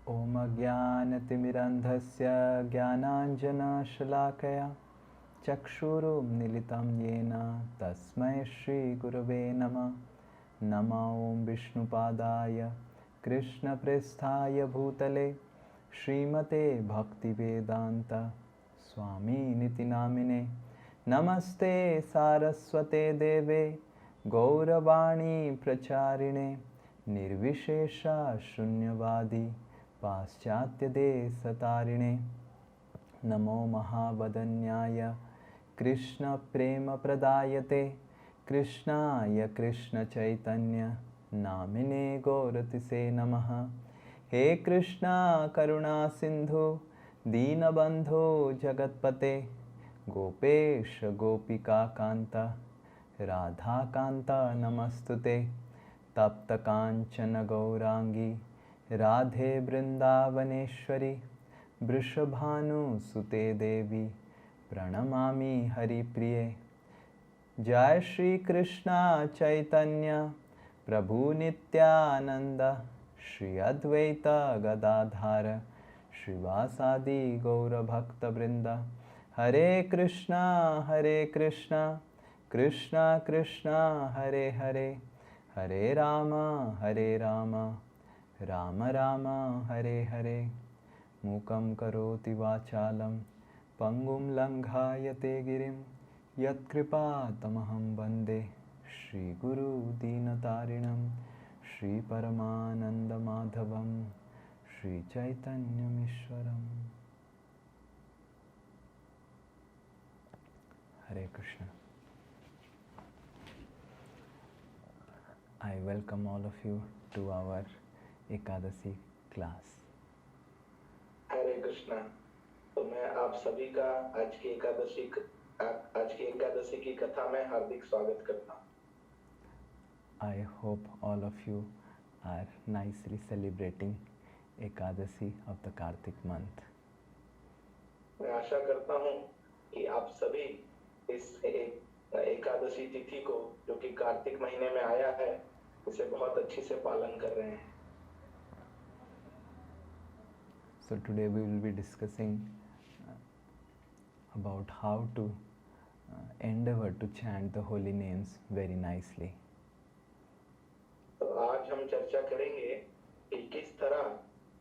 Om Ajnanatimirandhasya Jnananjanashalaakaya Chakshurum Militam Yena Tasmai Shri Gurave Namah. Nama Om Vishnupadaya Krishna Presthaya Bhutale Srimate Bhaktivedanta Swami Niti Namine Namaste Saraswate Deve Gauravani Pracharine Nirvishesha Shunyavadi Paschatya Desatarine Namo Mahavadanyaya Krishna Prema Pradayate Krishnaya Krishna Chaitanya Namine Gauratise Namaha. He Krishna Karuna Sindhu Dinabandho Jagatpate Gopesha Gopika Kanta Radha Kanta Namastute Tapta Kanchana Gaurangi Radhe Vrindavaneshwari Vrishabhanu Sute Devi Pranamami Hari Priye. Jai Shri Krishna Chaitanya Prabhu Nityananda Shri Advaita Gadadhara Srivasadi Gaura Bhakta Vrinda. Hare Krishna Krishna Krishna Hare Hare Hare Rama Rama Rama Hare Hare. Mukam karoti vachalam Pangum langhayate girim Yat kripa tamaham bande Shri Guru Dinatarinam Shri Paramananda Madhavam Shri Chaitanya Mishwaram. Hare Krishna. I welcome all of you to our Ekadashi class. हरे कृष्णा। तो मैं आप सभी का आज की एकादशी की कथा में हार्दिक स्वागत करता हूँ। I hope all of you are nicely celebrating Ekadashi of the Kartik month. मैं आशा करता हूँ कि आप सभी इस एकादशी तिथि को जो कि कार्तिक महीने में आया है इसे बहुत अच्छी से पालन कर रहे हैं। So today we will be discussing about how to endeavor to chant the holy names very nicely. तो आज हम चर्चा करेंगे कि किस तरह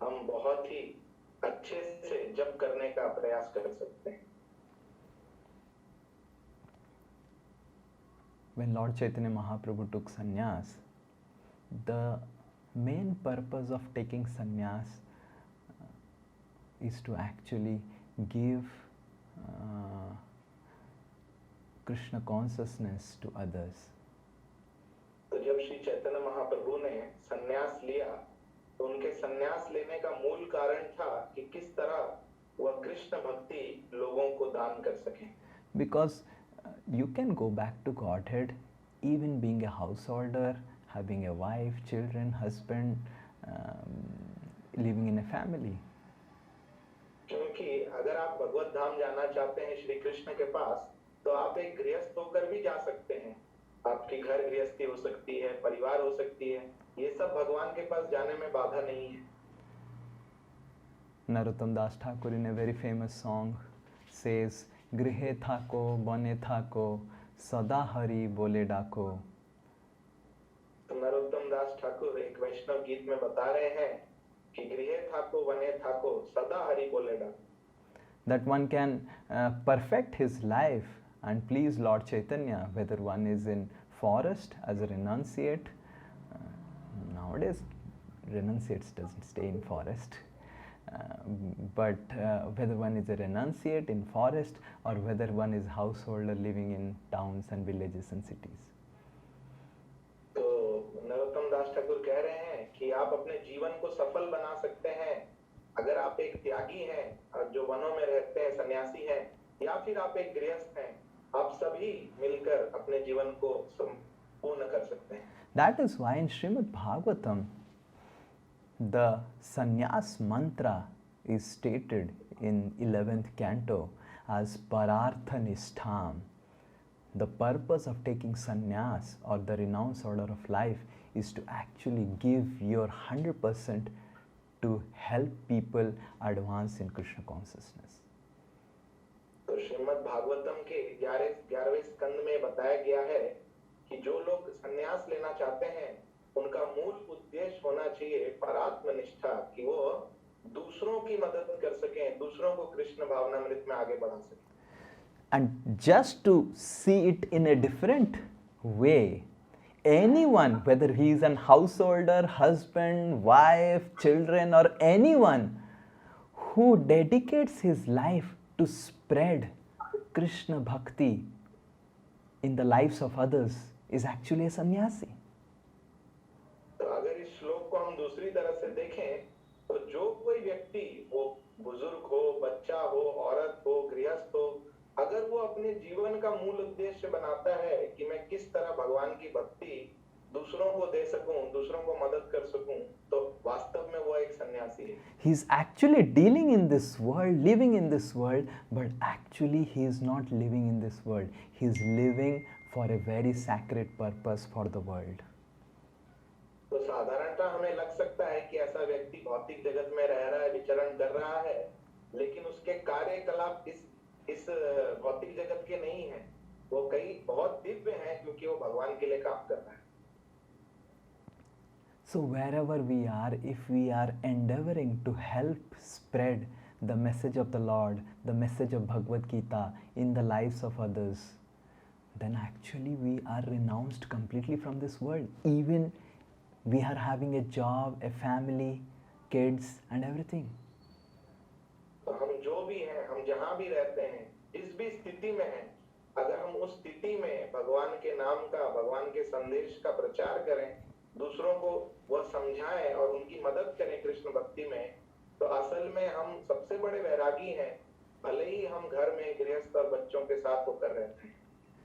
हम बहुत ही अच्छे से जप करने का प्रयास कर सकते हैं। When Lord Chaitanya Mahaprabhu took sannyas, the main purpose of taking sannyas is to actually give Krishna consciousness to others. तो जब श्री चैतन्य महाप्रभु ने संन्यास लिया तो उनके संन्यास लेने का मूल कारण था कि किस तरह वह कृष्ण भक्ति लोगों को दान कर सकें। Because you can go back to Godhead even being a householder, having a wife, children, husband, living in a family. क्योंकि अगर आप भगवत धाम जाना चाहते हैं श्री कृष्ण के पास तो आप एक गृहस्थ होकर भी जा सकते हैं। आपकी घर गृहस्थी हो सकती है, परिवार हो सकती है, ये सब भगवान के पास जाने में बाधा नहीं है। Narottam Das Thakur in a very famous song says, Grihe thako, bane thako, sada hari bole dako. तो नरोत्तम दास ठाकुर एक वैष्णव गीत में बता रहे हैं कि गृहे थाको वने थाको सदा हरि बोले डाको. That one can perfect his life and please Lord Chaitanya, whether one is in forest as a renunciate. Nowadays, renunciates doesn't stay in forest. But whether one is a renunciate in forest or whether one is householder living in towns and villages and cities. तो नरोत्तम दास ठाकुर कह रहे हैं कि आप अपने जीवन को सफल बना सकते हैं अगर आप एक त्यागी हैं और जो वनों में रहते हैं, सन्यासी हैं, या फिर आप एक गृहस्थ हैं, आप सभी मिलकर अपने जीवन को पूर्ण कर सकते हैं. That is why in Srimad Bhagavatam, the sannyas mantra is stated in 11th canto as parartha nistham. The purpose of taking sannyas or the renounced order of life is to actually give your 100% to help people advance in Krishna consciousness. तो श्रीमद् भागवतम के 11वें स्कंद में बताया गया है कि जो लोग संन्यास लेना चाहते हैं उनका मूल उद्देश्य होना चाहिए परात्मनिष्ठा, कि वो दूसरों की मदद कर सकें, दूसरों को कृष्ण भावनामृत में आगे बढ़ा सकें. And just to see it in a different way, anyone, whether he is an householder, husband, wife, children, or anyone who dedicates his life to spread Krishna bhakti in the lives of others is actually a sannyasi. तो अगर इस श्लोक को हम दूसरी तरह से देखें तो जो कोई व्यक्ति, वो बुजुर्ग हो, बच्चा हो, औरत हो, गृहस्थ हो, अगर वो अपने जीवन का मूल उद्देश्य बनाता है कि मैं किस तरह भगवान की भक्ति दूसरों को दे सकूं, दूसरों को मदद कर सकूं, तो वास्तव में वो एक सन्यासी है. He is actually dealing in this world, living in this world, but actually he is not living in this world. He is living for a very sacred purpose for the world. तो साधारणतः हमें लग सकता है कि ऐसा व्यक्ति भौतिक जगत में रह रहा है, विचरण कर रहा है, लेकिन उसके कार्यकलाप इस भौतिक जगत के नहीं है. वो कई बहुत दिव्य हैं क्योंकि वो भगवान के लिए काम कर रहा है. So wherever we are, if we are endeavoring to help spread the message of the Lord, the message of Bhagavad Gita in the lives of others, then actually we are renounced completely from this world. Even we are having a job, a family, kids and everything. तो हम जो भी हैं, हम जहाँ भी रहते हैं, जिस भी स्थिति में हैं, अगर हम उस स्थिति में भगवान के नाम का, भगवान के संदेश का प्रचार करें, दूसरों को वह समझाएं और उनकी मदद करें कृष्ण भक्ति में, तो असल में हम सबसे बड़े वैरागी हैं, भले ही हम घर में गृहस्थ और बच्चों के साथ होकर रहते हैं.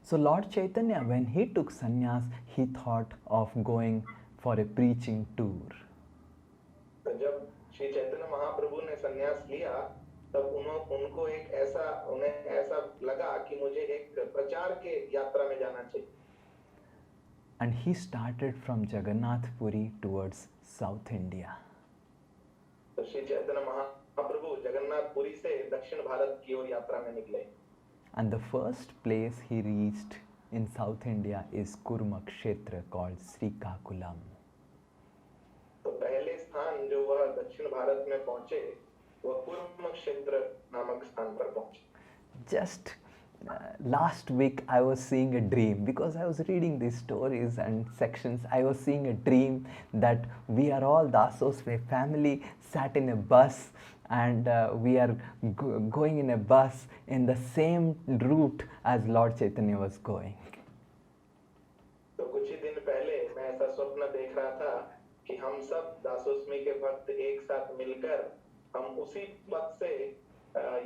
So Lord Chaitanya, when he took sannyas, he thought of going for a preaching tour. तो जब श्री चैतन्य महाप्रभु ने संन्यास लिया, तब उनको उन्हें ऐसा लगा कि मुझे एक प्रचार के यात्रा में जाना चाहिए. And he started from Jagannath Puri towards South India. तो श्री चैतन्य महाप्रभु जगन्नाथ पुरी से दक्षिण भारत की ओर यात्रा में निकले. And the first place he reached in South India is Kurma Kshetra called Srikakulam. तो पहले स्थान जो वह दक्षिण भारत में पहुंचे, वह कुर्म क्षेत्र नामक स्थान पर पहुंचे. Just last week I was seeing a dream, because I was reading these stories and sections. I was seeing a dream that we are all Dasos, a family sat in a bus, and we are going in a bus in the same route as Lord Chaitanya was going. तो कुछ ही दिन पहले मैं ऐसा स्वप्न देख रहा था कि हम सब दासोस्मी के भक्त एक साथ मिलकर हम उसी पथ से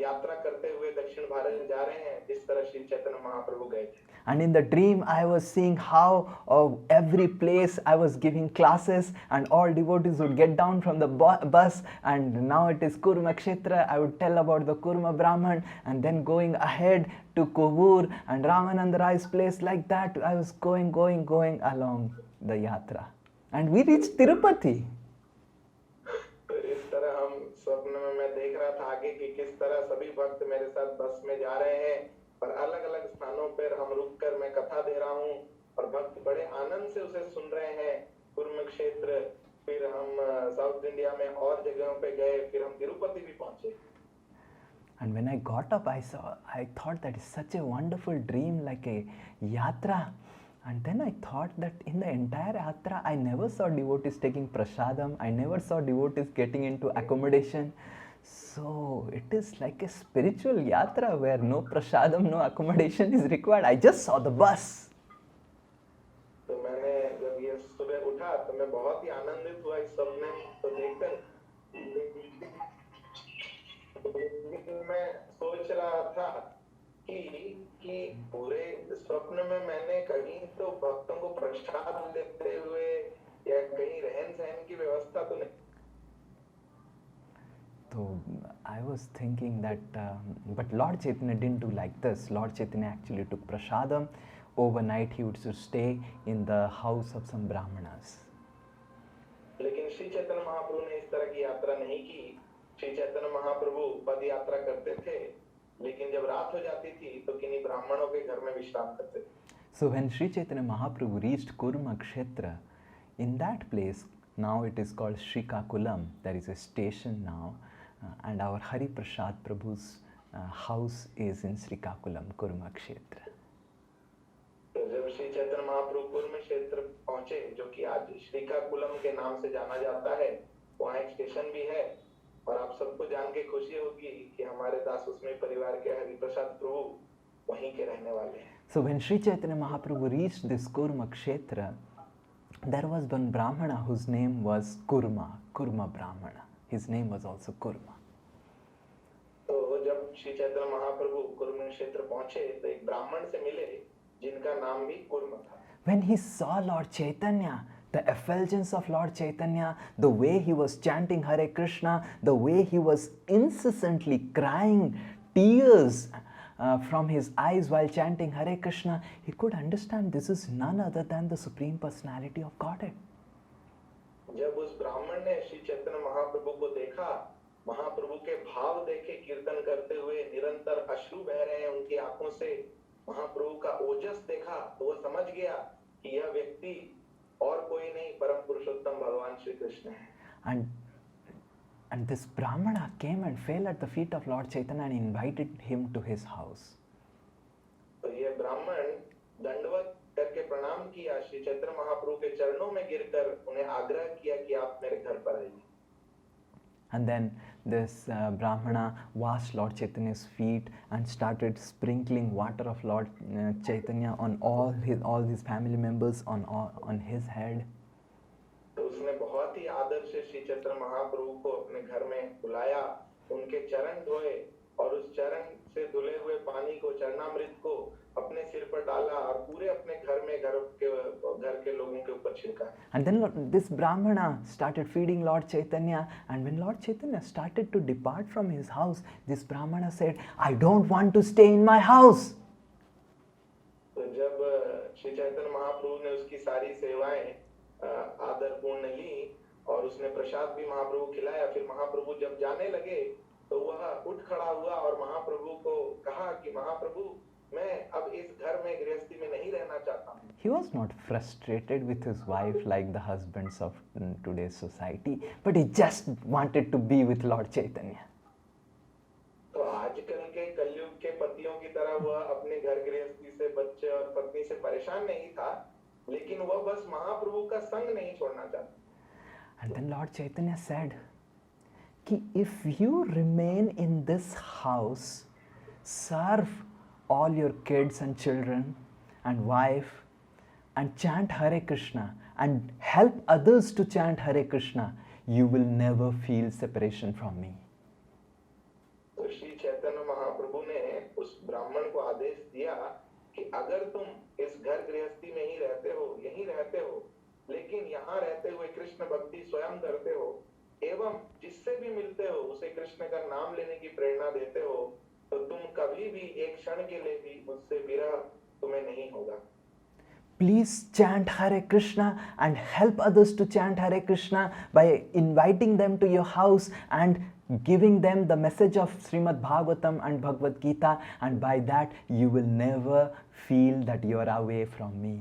यात्रा करते हुए दक्षिण भारत जा रहे हैं जिस तरह श्री चैतन्य महाप्रभु गए थे. And in the dream I was seeing how every place I was giving classes and all devotees would get down from the bus, and now it is Kurma Kshetra. I would tell about the Kurma Brahman, and then going ahead to Kovur and Ramananda Rai's place. Like that I was going along the yatra, and we reached Tirupati. तो इस तरह हम स्वप्न में मैं देख रहा था आगे कि किस तरह सभी भक्त मेरे साथ बस में जा रहे हैं और अलग अलग स्थानों पर हम रुककर मैं कथा दे रहा हूँ और भक्त बड़े आनंद से उसे सुन रहे हैं. कुर्म क्षेत्र, फिर हम साउथ इंडिया में और जगहों पे गए, फिर हम तिरुपति भी पहुंचे. And when I got up, I thought that is such a wonderful dream, like a yatra. And then I thought that in the entire yatra, I never saw devotees taking prasadam. I never saw devotees getting into accommodation. So it is like a spiritual yatra where no prasadam, no accommodation is required. I just saw the bus. तो मैंने जब ये सुबह उठा तो मैं बहुत ही आनंदित हुआ इस सपने को देखकर. मैं सोच रहा था कि पूरे स्वप्न में मैंने कहीं तो भक्तों को प्रसाद देते हुए या कहीं रहन सहन की व्यवस्था तो नहीं. So I was thinking that, but Lord Chaitanya didn't do like this. Lord Chaitanya actually took prasadam. Overnight he would stay in the house of some brahmanas. लेकिन श्री चैतन्य महाप्रभु ने इस तरह की यात्रा यात्रा नहीं की। श्री चैतन्य महाप्रभु पद यात्रा करते थे, लेकिन जब रात हो जाती थी तो किन्हीं ब्राह्मणों के घर में विश्राम करते थे। So when Sri Chaitanya Mahaprabhu reached Kurma Kshetra, in that place, now it is called Srikakulam, there is a station now, and our Hari Prasad Prabhu's house is in Srikakulam, Kurma Kshetra. तो जब श्री चैतन्य महाप्रभु कुर्म क्षेत्र पहुंचे, जो कि आज श्रीकाकुलम के नाम से जाना जाता है, वहाँ एक स्टेशन भी है, और आप सबको जान के खुशी होगी कि हमारे दास उसमें परिवार के हरि प्रसाद प्रभु वहीं के रहने वाले हैं। So when Sri Chaitanya Mahaprabhu reached this Kurma Kshetra, there was one Brahmana whose name was Kurma Brahmana. His name was also Kurma. तो जब श्री चैतन्य महाप्रभु कुर्म क्षेत्र पहुंचे तो एक ब्राह्मण से मिले जिनका नाम भी कुर्म था। When he saw Lord Chaitanya, the effulgence of Lord Chaitanya, the way he was chanting Hare Krishna, the way he was incessantly crying tears from his eyes while chanting Hare Krishna, he could understand this is none other than the Supreme Personality of Godhead. जब उस ब्राह्मण ने श्री चैतन्य महाप्रभु को देखा, महाप्रभु के भाव देखे, कीर्तन करते हुए निरंतर अश्रु बह रहे हैं उनकी आंखों से, महाप्रभु का ओजस देखा, तो वो समझ गया कि यह व्यक्ति और कोई नहीं परम पुरुषोत्तम भगवान श्री कृष्ण है। And this Brahmana came and fell at the feet of Lord Chaitanya and invited him to his house. तो ये ब्राह्मण दंडवत करके प्रणाम किया, श्री चैतन्य महाप्रभु के चरणों में गिरकर उन्हें आग्रह किया कि आप मेरे घर पर आइए। And then this Brahmana washed Lord Chaitanya's feet and started sprinkling water of Lord Chaitanya on all his family members, on his head. तो उसने बहुत ही आदर से श्री चैतन्य महाप्रभु को अपने घर में बुलाया, उनके चरण धोए और उस चरण से धुले हुए पानी को, चरणामृत को अपने सिर पर डाला और पूरे अपने घर में घर के लोगों के ऊपर छिड़का। And then this Brahmana started feeding Lord Chaitanya, and when Lord Chaitanya started to depart from his house, this Brahmana said, I don't want to stay in my house. तो जब श्री चैतन्य महाप्रभु ने उसकी सारी सेवाएं आदरपूर्ण ली और उसने प्रसाद भी महाप्रभु खिलाया, फिर महाप्रभु जब जाने लगे तो वह उठ खड़ा हुआ और महाप्रभु को कहा कि महाप्रभु, मैं अब इस घर में गृहस्थी में नहीं रहना चाहता हूँ। He was not frustrated with his wife like the husbands of today's society, but he just wanted to be with Lord Chaitanya. तो आजकल के कलयुग के पतियों की तरह वह अपने घर गृहस्थी से, बच्चे और पत्नी से परेशान नहीं था, लेकिन वह बस महाप्रभु का संग नहीं छोड़ना चाहता। And then Lord Chaitanya said, कि if you remain in this house, serve all your kids and children and wife and chant Hare Krishna and help others to chant Hare Krishna, you will never feel separation from me. तो श्री चैतन्य महाप्रभु ने उस ब्राह्मण को आदेश दिया कि अगर तुम इस घर गृहस्थी में ही रहते हो, यहीं रहते हो, लेकिन यहाँ रहते हुए कृष्ण भक्ति स्वयं करते हो एवं जिससे भी मिलते हो उसे कृष्ण का नाम लेने की प्रेरणा देते हो, तो तुम कभी भी एक क्षण के लिए भी मुझसे विरह तुम्हें नहीं होगा। Please chant Hare Krishna and help others to chant Hare Krishna by inviting them to your house and giving them the message of Srimad Bhagavatam and Bhagavad Gita, and by that you will never feel that you are away from me.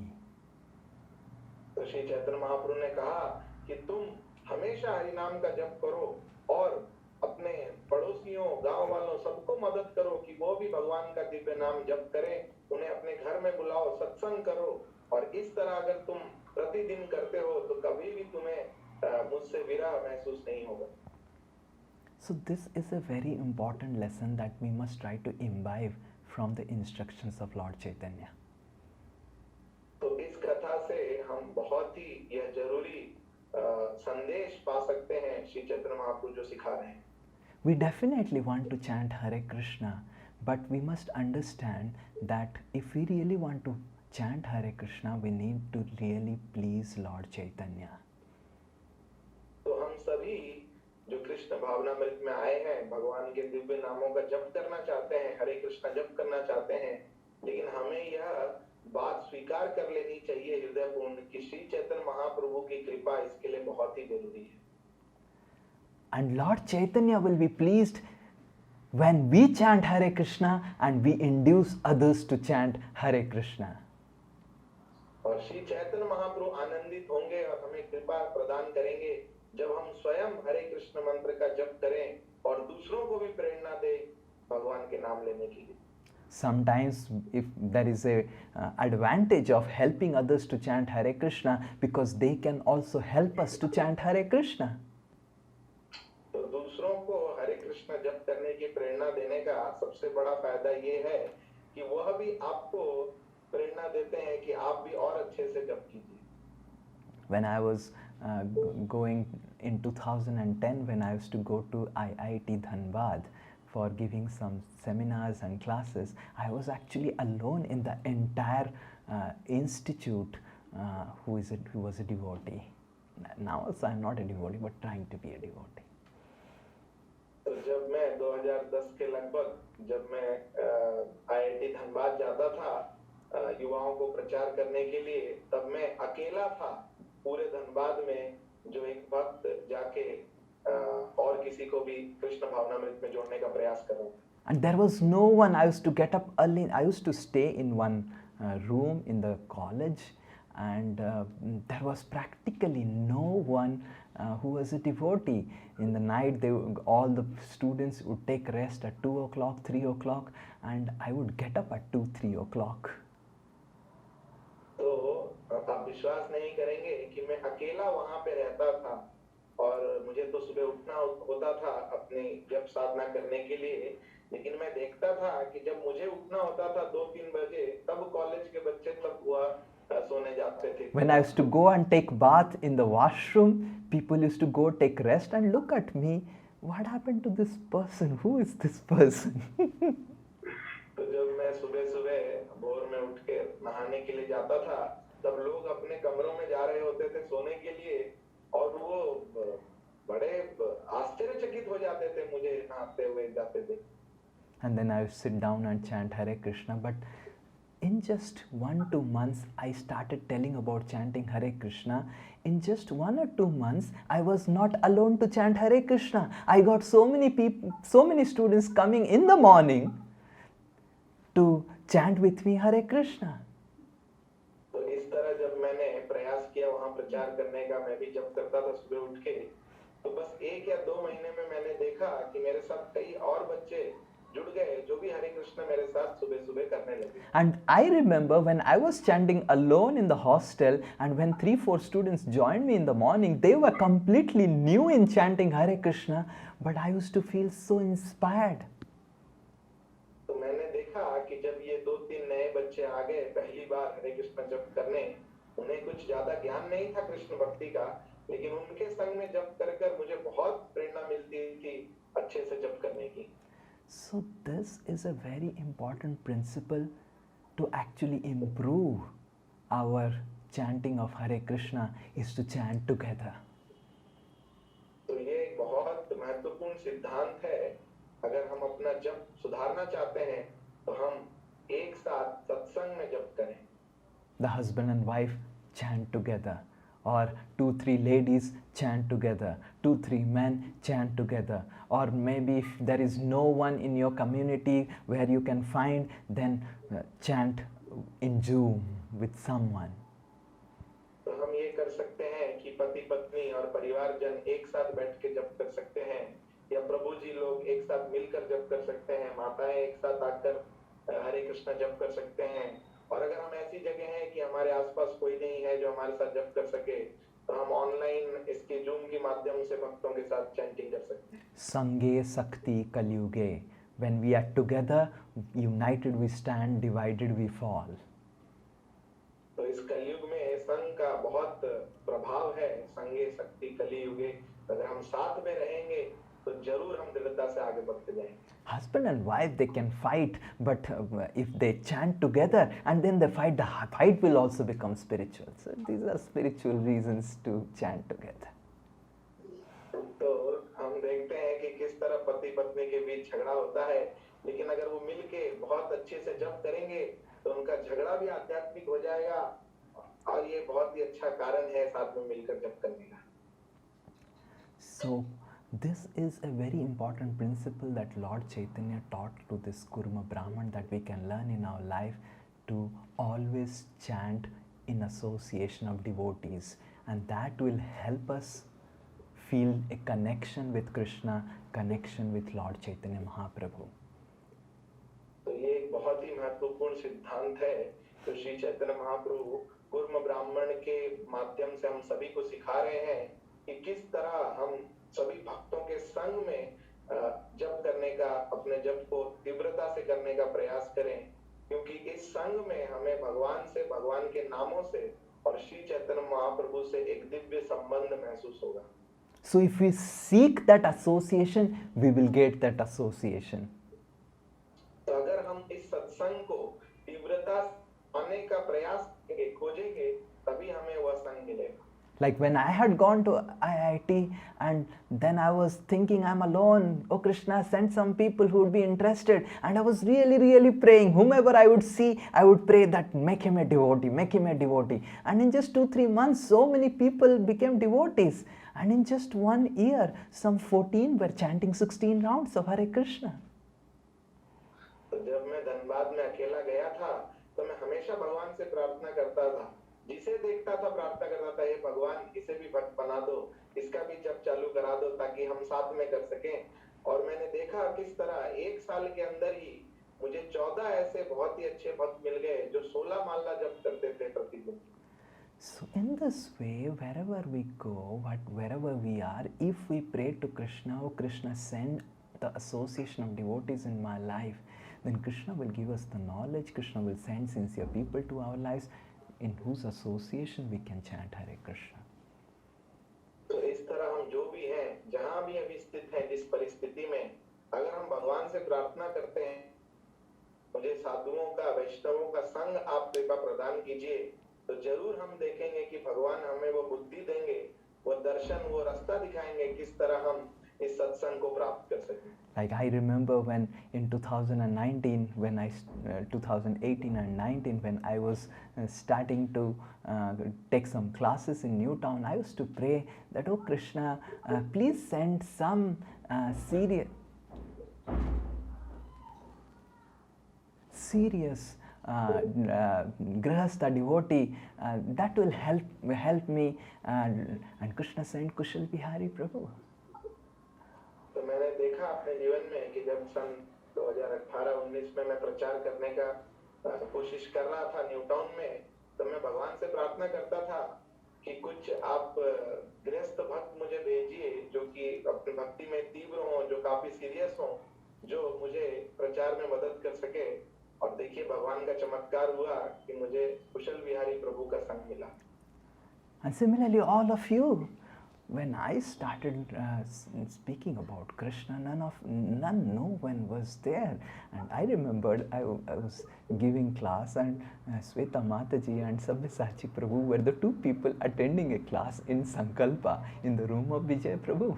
तो श्री चैतन्य महाप्रभु ने कहा कि तुम हमेशा हरि नाम का जप करो और अपने पड़ोसियों, गांव वालों सबको मदद करो कि वो भी भगवान का दिव्य नाम जप करें, उन्हें अपने घर में बुलाओ, सत्संग करो, और इस तरह अगर तुम प्रतिदिन करते हो तो कभी भी तुम्हें मुझसे विरह महसूस नहीं होगा। So this is a very important lesson that we must try to imbibe from the instructions of Lord Chaitanya. तो इस कथा से हम बहुत ही यह जरूरी संदेश पा सकते हैं श्री चैतन्य महाप्रभु जो सिखा रहे हैं। We definitely want to chant Hare Krishna, but we must understand that if we really want to chant Hare Krishna, we need to really please Lord Chaitanya. तो हम सभी जो कृष्ण भावनामृत में आए हैं, भगवान के दिव्य नामों का जप करना चाहते हैं, हरे कृष्णा जप करना चाहते हैं, लेकिन हमें यह बात स्वीकार कर लेनी चाहिए हृदयपूर्ण कि श्री चैतन्य महाप्रभु की कृपा इसके लिए बहुत ही जरूरी है। And Lord Chaitanya will be pleased when we chant Hare Krishna and we induce others to chant Hare Krishna. और श्री चैतन्य महाप्रभु आनंदित होंगे और हमें कृपा प्रदान करेंगे जब हम स्वयं हरे कृष्ण मंत्र का जप करें और दूसरों को भी प्रेरणा दे भगवान के नाम लेने के लिए. Sometimes if there is a advantage of helping others to chant Hare Krishna, because they can also help us to chant Hare Krishna. तो दूसरों को हरे कृष्ण जप करने की प्रेरणा देने का सबसे बड़ा फायदा ये है कि वह भी आपको प्रेरणा देते हैं कि आप भी और अच्छे से जप कीजिए. When I was going in 2010, when I used to go to IIT Dhanbad for giving some seminars and classes, I was actually alone in the entire institute who was a devotee. Now also I am not a devotee, but trying to be a devotee. तो जब मैं 2010 के लगभग जब मैं IIT Dhanbad जाता था युवाओं को प्रचार करने के लिए, तब मैं अकेला था पूरे धनबाद में जो एक भक्त जाके और किसी को भी कृष्ण भावनामृत में जोड़ने का प्रयास कर रहा था. And there was no one. I used to get up early. I used to stay in one room in the college, and there was practically no one who was a devotee. In the night, all the students would take rest at 2 o'clock, 3 o'clock, and I would get up at 2, 3 o'clock. तो आप विश्वास नहीं करेंगे कि मैं अकेला वहां पे रहता था और मुझे तो सुबह उठना होता था अपनी जप साधना करने के लिए, लेकिन मैं देखता था कि जब मुझे उठना होता था 2-3 बजे, तब कॉलेज के बच्चे तब वह सोने जाते थे. When I used to go and take bath in the washroom, people used to go take rest and look at me. What happened to this person? Who is this person? तो जब मैं सुबह भोर में उठ के नहाने के लिए जाता था, तब लोग अपने कमरों में जा रहे होते थे सोने के लिए और वो बड़े आश्चर्यचकित हो जाते थे मुझे नहाते हुए जाते थे. And then I would sit down and chant Hare Krishna. But in just 1-2 months, I started telling about chanting Hare Krishna. In just 1 or 2 months, I was not alone to chant Hare Krishna. I got so many people, so many students coming in the morning to chant with me Hare Krishna. तो इस तरह जब मैंने प्रयास किया वहां प्रचार करने का, मैं भी जब करता था सुबह उठ के, तो बस 1 या 2 महीने में मैंने देखा कि मेरे साथ कई और बच्चे जुड़ गए जो भी हरे कृष्ण मेरे साथ सुबह करने लगे. And I remember when I was chanting alone in the hostel, and when 3-4 students joined me in the morning, they were completely new in chanting Hare Krishna, but I used to feel so inspired. तो मैंने देखा कि जब ये 2-3 नए बच्चे आ गए पहली बार हरे कृष्ण जप करने, उन्हें कुछ ज्यादा ज्ञान नहीं था कृष्ण भक्ति का, लेकिन उनके संग में जप कर मुझे बहुत प्रेरणा मिलती थी अच्छे से जप करने की. So this is a very important principle to actually improve our chanting of Hare Krishna, is to chant together. तो ये एक बहुत महत्वपूर्ण सिद्धांत है. अगर हम अपना जप सुधारना चाहते हैं तो हम एक साथ सत्संग में जप करें. The husband and wife chant together, or 2-3 ladies chant together, 2-3 men chant together, or maybe if there is no one in your community where you can find, then chant in Zoom with someone. तो हम ये कर सकते हैं कि पति पत्नी और परिवारजन एक साथ बैठ के जप कर सकते हैं, या प्रभु जी लोग एक साथ मिलकर जप कर सकते हैं, माताएं एक साथ आकर हरे कृष्ण जप कर सकते हैं. और अगर हम ऐसी जगह हैं कि हमारे आसपास कोई नहीं है जो हमारे साथ जप कर सके, तो हम ऑनलाइन इसके जूम के माध्यम से भक्तों के साथ चैंटिंग कर सकते हैं. Sange Sakti Kalyuge. When we are together, united we stand, divided we fall. तो इस कलयुग में संघ का बहुत प्रभाव है. संगे शक्ति कलियुगे. अगर हम साथ में रहेंगे तो जरूर हम दृढ़ता से आगे बढ़ते जाएंगे. Husband and wife, they can fight, but if they chant together and then they fight, the fight will also become spiritual. So these are spiritual reasons to chant together. तो हम देखते हैं कि किस तरह पति पत्नी के बीच झगड़ा होता है, लेकिन अगर वो मिलके बहुत अच्छे से जप करेंगे तो उनका झगड़ा भी आध्यात्मिक हो जाएगा, और ये बहुत ही अच्छा कारण है साथ में मिलकर जप करने का. So This is a very important principle that Lord Chaitanya taught to this Kurma Brahman that we can learn in our life, to always chant in association of devotees, and that will help us feel a connection with Krishna, connection with Lord Chaitanya Mahaprabhu. तो ये एक बहुत ही महत्वपूर्ण सिद्धांत है जो श्री चैतन्य महाप्रभु कुर्म ब्राह्मण के माध्यम से हम सभी को सिखा रहे हैं कि किस तरह हम सभी भक्तों के संग में जप करने का, अपने जप को तीव्रता से करने का प्रयास करें, क्योंकि इस संग में हमें भगवान से, भगवान के नामों से और श्री चैतन्य महाप्रभु से एक दिव्य संबंध महसूस होगा. So if we seek that association, we will get that association. तो अगर हम इस सत्संग को तीव्रता पाने का प्रयास करेंगे, खोजेंगे, तभी हमें वह संग मिलेगा. Like when I had gone to IIT and then I was thinking I'm alone, oh Krishna, send some people who would be interested, and I was really praying. Whomever I would see, I would pray that make him a devotee, make him a devotee. And in just 2-3 months, so many people became devotees. And in just 1 year, some 14 were chanting 16 rounds of Hare Krishna. तो जब मैं धनबाद में अकेला गया था, तो मैं हमेशा भगवान से प्रार्थना करता था. जिसे देखता था प्रार्थना करता था, हे भगवान, इसे भी भक्त बना दो, इसका भी जप चालू करा दो ताकि हम साथ में कर सकें. और मैंने देखा किस तरह 1 साल के अंदर ही मुझे 14 ऐसे बहुत ही अच्छे भक्त मिल गए जो 16 माला जप करते थे प्रतिदिन. So in this way, wherever we go, wherever we are, if we pray to Krishna, oh Krishna, send the association of devotees in my life, then Krishna will give us the knowledge, Krishna will send sincere people to our lives, in whose association we can chant Hare Krishna. तो इस तरह हम जो भी हैं, जहाँ भी अभी स्थित हैं, जिस परिस्थिति में, अगर हम भगवान से प्रार्थना करते हैं, मुझे साधुओं का, वैष्णवों का संग आप कृपा प्रदान कीजिए, तो जरूर हम देखेंगे कि भगवान हमें वो बुद्धि देंगे, वो दर्शन, वो रास्ता दिखाएंगे किस तरह हम इस सत्संग को प्राप्त कर सकें. Like I remember when in 2019, 2018 and 19, when I was starting to take some classes in Newtown, I used to pray that, oh Krishna, please send some serious grihastha devotee that will help me, and Krishna sent Kushal Bihari Prabhu. तो मैंने देखा अपने जीवन में कि जब सन 2018-19 में मैं प्रचार करने का कोशिश कर रहा था न्यूटाउन में, तो मैं भगवान से प्रार्थना करता था कि कुछ आप गृहस्थ भक्त मुझे भेजिए जो कि अपनी भक्ति में तीव्र हों, जो काफी सीरियस हों, जो मुझे प्रचार में मदद कर सके. और देखिए भगवान का चमत्कार हुआ कि मुझे कुशल बिहारी प्रभु का संग मिला. And similarly, all of you, when I started speaking about Krishna, no one was there. And I remembered I was giving class, and Sweta Mataji and Sabyasachi Prabhu were the 2 people attending a class in Sankalpa in the room of Vijay Prabhu.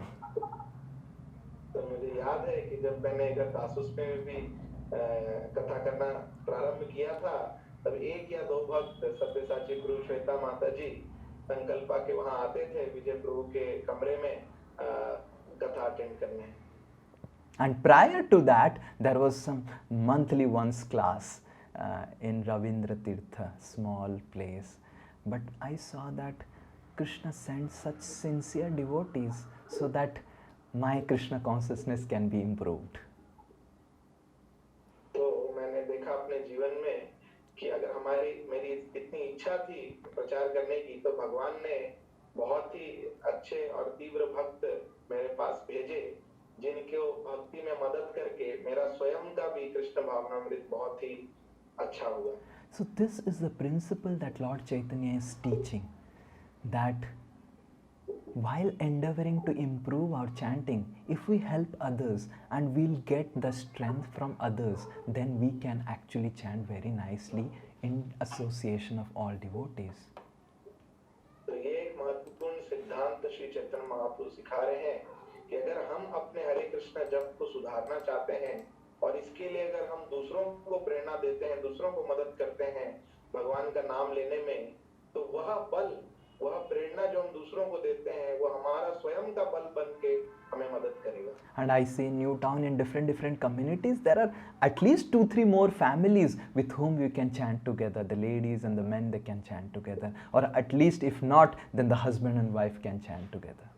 तो मुझे याद है कि जब मैंने इधर तासुस में भी कथा करना प्रारंभ किया था, तब 1 या 2 भक्त सब्यसाची प्रभु, श्वेता माता जी संकल्पा के वहां आते थे विजय प्रभु के कमरे में कथा अटेंड करने. And prior to that, there was some monthly once class in Ravindra Tirtha, small place. But I saw that Krishna sent such sincere devotees so that my Krishna consciousness can be improved. तो मैंने देखा अपने जीवन में कि अगर मेरी इतनी इच्छा थी प्रचार करने की, तो भगवान ने बहुत ही अच्छे और तीव्र भक्त मेरे पास भेजे, जिनको भक्ति में मदद करके मेरा स्वयं का भी कृष्ण भावनामृत बहुत ही अच्छा हुआ. So this is the principle that Lord Chaitanya is teaching, that while endeavoring to improve our chanting, if we help others and we'll get the strength from others, then we can actually chant very nicely in association of all devotees. तो ये एक महत्वपूर्ण सिद्धांत श्री चैतन्य महाप्रभु सिखा रहे हैं कि अगर हम अपने हरे कृष्ण जप को सुधारना चाहते हैं, और इसके लिए अगर हम दूसरों को प्रेरणा देते हैं, दूसरों को मदद करते हैं भगवान का नाम लेने में, तो वह बल वह प्रेरणा जो हम दूसरों को देते हैं वो हमारा स्वयं का बल बन के हमें मदद करेगा। And I see in Newtown in different communities there are at least 2-3 more families with whom we can chant together. The ladies and the men, they can chant together, or at least if not, then the husband and wife can chant together.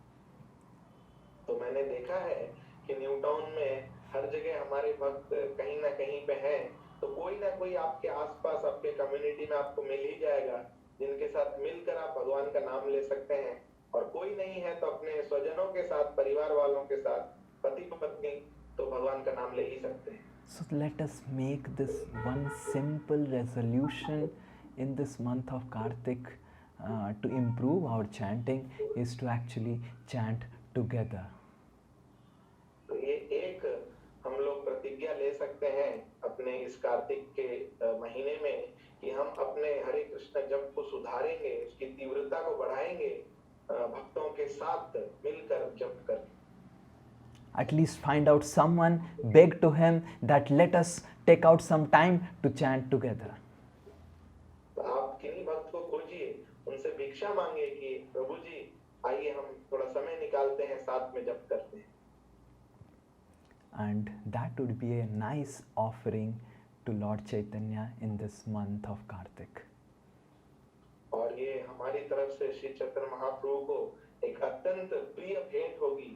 तो मैंने देखा है कि new town में हर जगह हमारे भक्त कहीं ना कहीं पे हैं, तो कोई ना कोई आपके आसपास आपके कम्युनिटी में आपको मिल ही जाएगा जिनके साथ मिलकर आप भगवान का नाम ले सकते हैं। और कोई नहीं है तो अपने स्वजनों के साथ, परिवार वालों के साथ, पति पत्नी, तो भगवान का नाम ले ही सकते हैं। So let us make this one simple resolution in this month of Kartik to improve our chanting is to actually chant together. तो ये एक हम लोग प्रतिज्ञा ले सकते हैं अपने इस कार्तिक के महीने में कि हम अपने हरे कृष्ण जप को सुधारेंगे, उसकी तीव्रता को बढ़ाएंगे, भक्तों के साथ मिलकर जप कर। At least find out someone, beg to him that let us take out some time to chant together. तो आप किन्हीं भक्त को खोजिए, उनसे भिक्षा मांगे कि प्रभु जी आइए हम थोड़ा समय निकालते हैं, साथ में जप करते हैं। And that would be a nice offering to Lord Chaitanya in this month of Kartik. और ये हमारी तरफ से श्री चैतन्य महाप्रभु को एक अत्यंत प्रिय भेंट होगी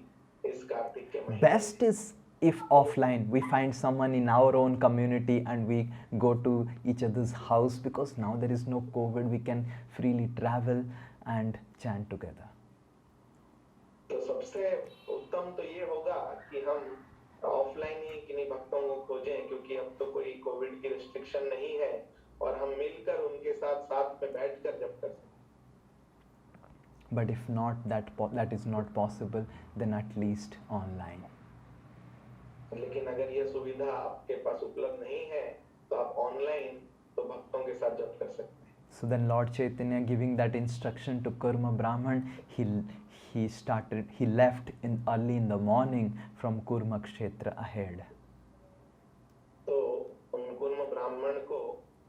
इस कार्तिक के महीने। Best is if offline we find someone in our own community and we go to each other's house, because now there is no COVID, we can freely travel and chant together. तो सबसे उत्तम तो ये होगा कि हम offline ही किन्हीं भक्तों को खोजें, क्योंकि अब तो कोई कोविड की रिस्ट्रिक्शन नहीं है और हम मिलकर उनके साथ साथ में बैठकर जप कर सकते हैं। But if not that is not possible, then at least online. लेकिन अगर ये सुविधा आपके पास उपलब्ध नहीं है तो आप ऑनलाइन तो भक्तों के साथ जप कर सकते हैं। So then Lord Chaitanya, giving that instruction to Kurma Brahman, he left early in the morning from Kurma Kshetra ahead. तो उन कुर्म ब्राह्मण को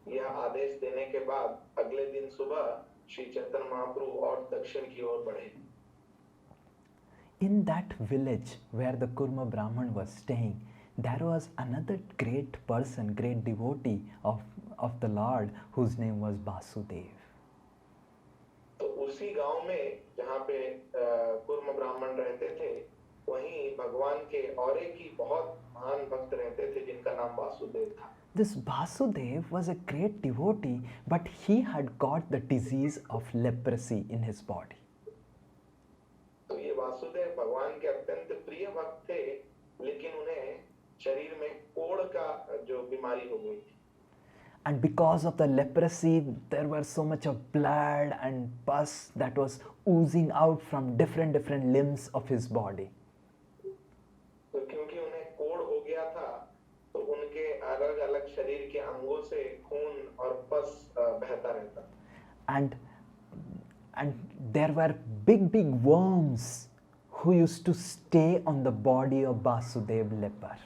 यह आदेश देने के बाद अगले दिन सुबह श्री चैतन्य महाप्रभु और दक्षिण की ओर बढ़े। In that village where the Kurma Brahman was staying, there was another great person, great devotee of the Lord, whose name was Basudev. तो उसी गांव में जहाँ पे कुर्म ब्राह्मण रहते थे, वहीं भगवान के और एक ही बहुत महान भक्त रहते थे जिनका नाम वासुदेव था। This Basudev was a great devotee, but he had got the disease of leprosy in his body. तो ये वासुदेव भगवान के अत्यंत प्रिय भक्त थे, लेकिन उन्हें शरीर में कोढ़ का जो बीमारी हो गई थी। And because of the leprosy, there was so much of blood and pus that was oozing out from different limbs of his body. तो क्योंकि उन्हें कोढ़ हो गया था, तो उनके अलग-अलग शरीर के अंगों से खून और पस बहता रहता। And there were big worms who used to stay on the body of Basudev leper.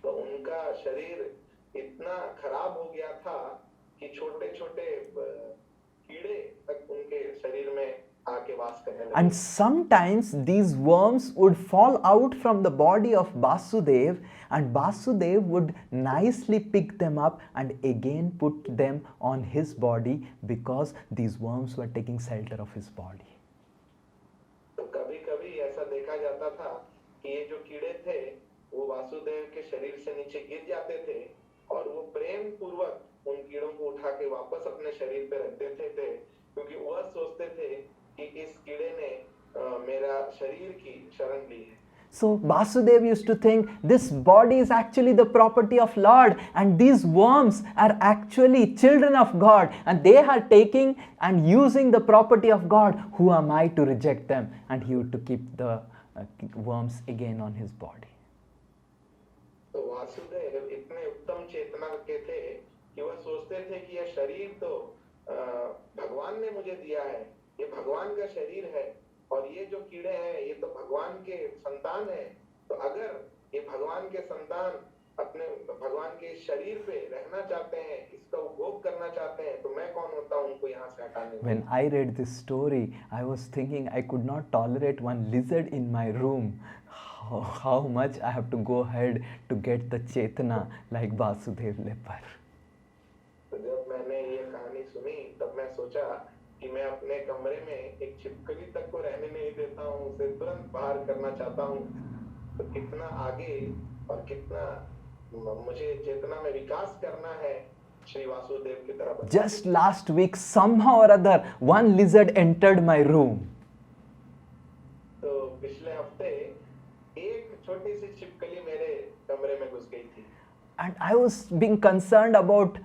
तो उनका शरीर इतना खराब हो गया था कि छोटे-छोटे कीड़े तक उनके शरीर में आके वास करने लगे। And sometimes these worms would fall out from the body of Basudev, and Basudev would nicely pick them up and again put them on his body, because these worms were taking shelter of his body. तो कभी-कभी ऐसा देखा जाता था कि ये जो कीड़े थे वो वासुदेव के शरीर से नीचे गिर जाते थे और वो प्रेम पूर्वक उन कीड़ों को उठा के वापस अपने शरीर पे रख देते थे, क्योंकि वह सोचते थे कि इस कीड़े ने मेरा शरीर की शरण ली है। So Basudev used to think this body is actually the property of Lord, and these worms are actually children of God, and they are taking and using the property of God. Who am I to reject them? And he used to keep the worms again on his body. तो वासुदेव इतने उत्तम चेतना के थे कि वह सोचते थे कि यह शरीर तो भगवान ने मुझे दिया है, ये भगवान का शरीर है, और ये जो कीड़े हैं ये तो भगवान के संतान हैं। तो अगर ये भगवान के संतान अपने भगवान के शरीर पे रहना चाहते हैं, इसका उपभोग करना चाहते हैं, तो मैं कौन होता हूँ उनको यहाँ से हटाने When I read this story, I was thinking I could not tolerate one lizard in my room. How much I have to go ahead to get the Chetana like Vasudev leper. तो जब मैंने ये कहानी सुनी तब मैं सोचा कि मैं अपने कमरे में एक छिपकली तक को रहने नहीं देता हूँ, उसे तुरंत बाहर करना चाहता हूँ। तो कितना आगे और कितना मुझे चेतना में विकास करना है श्री वासुदेव की तरफ। Just last week, somehow or other, one lizard entered my room. तो पिछले हफ्ते एक छोटी सी छिपकली मेरे कमरे में घुस गई थी। And I was being concerned about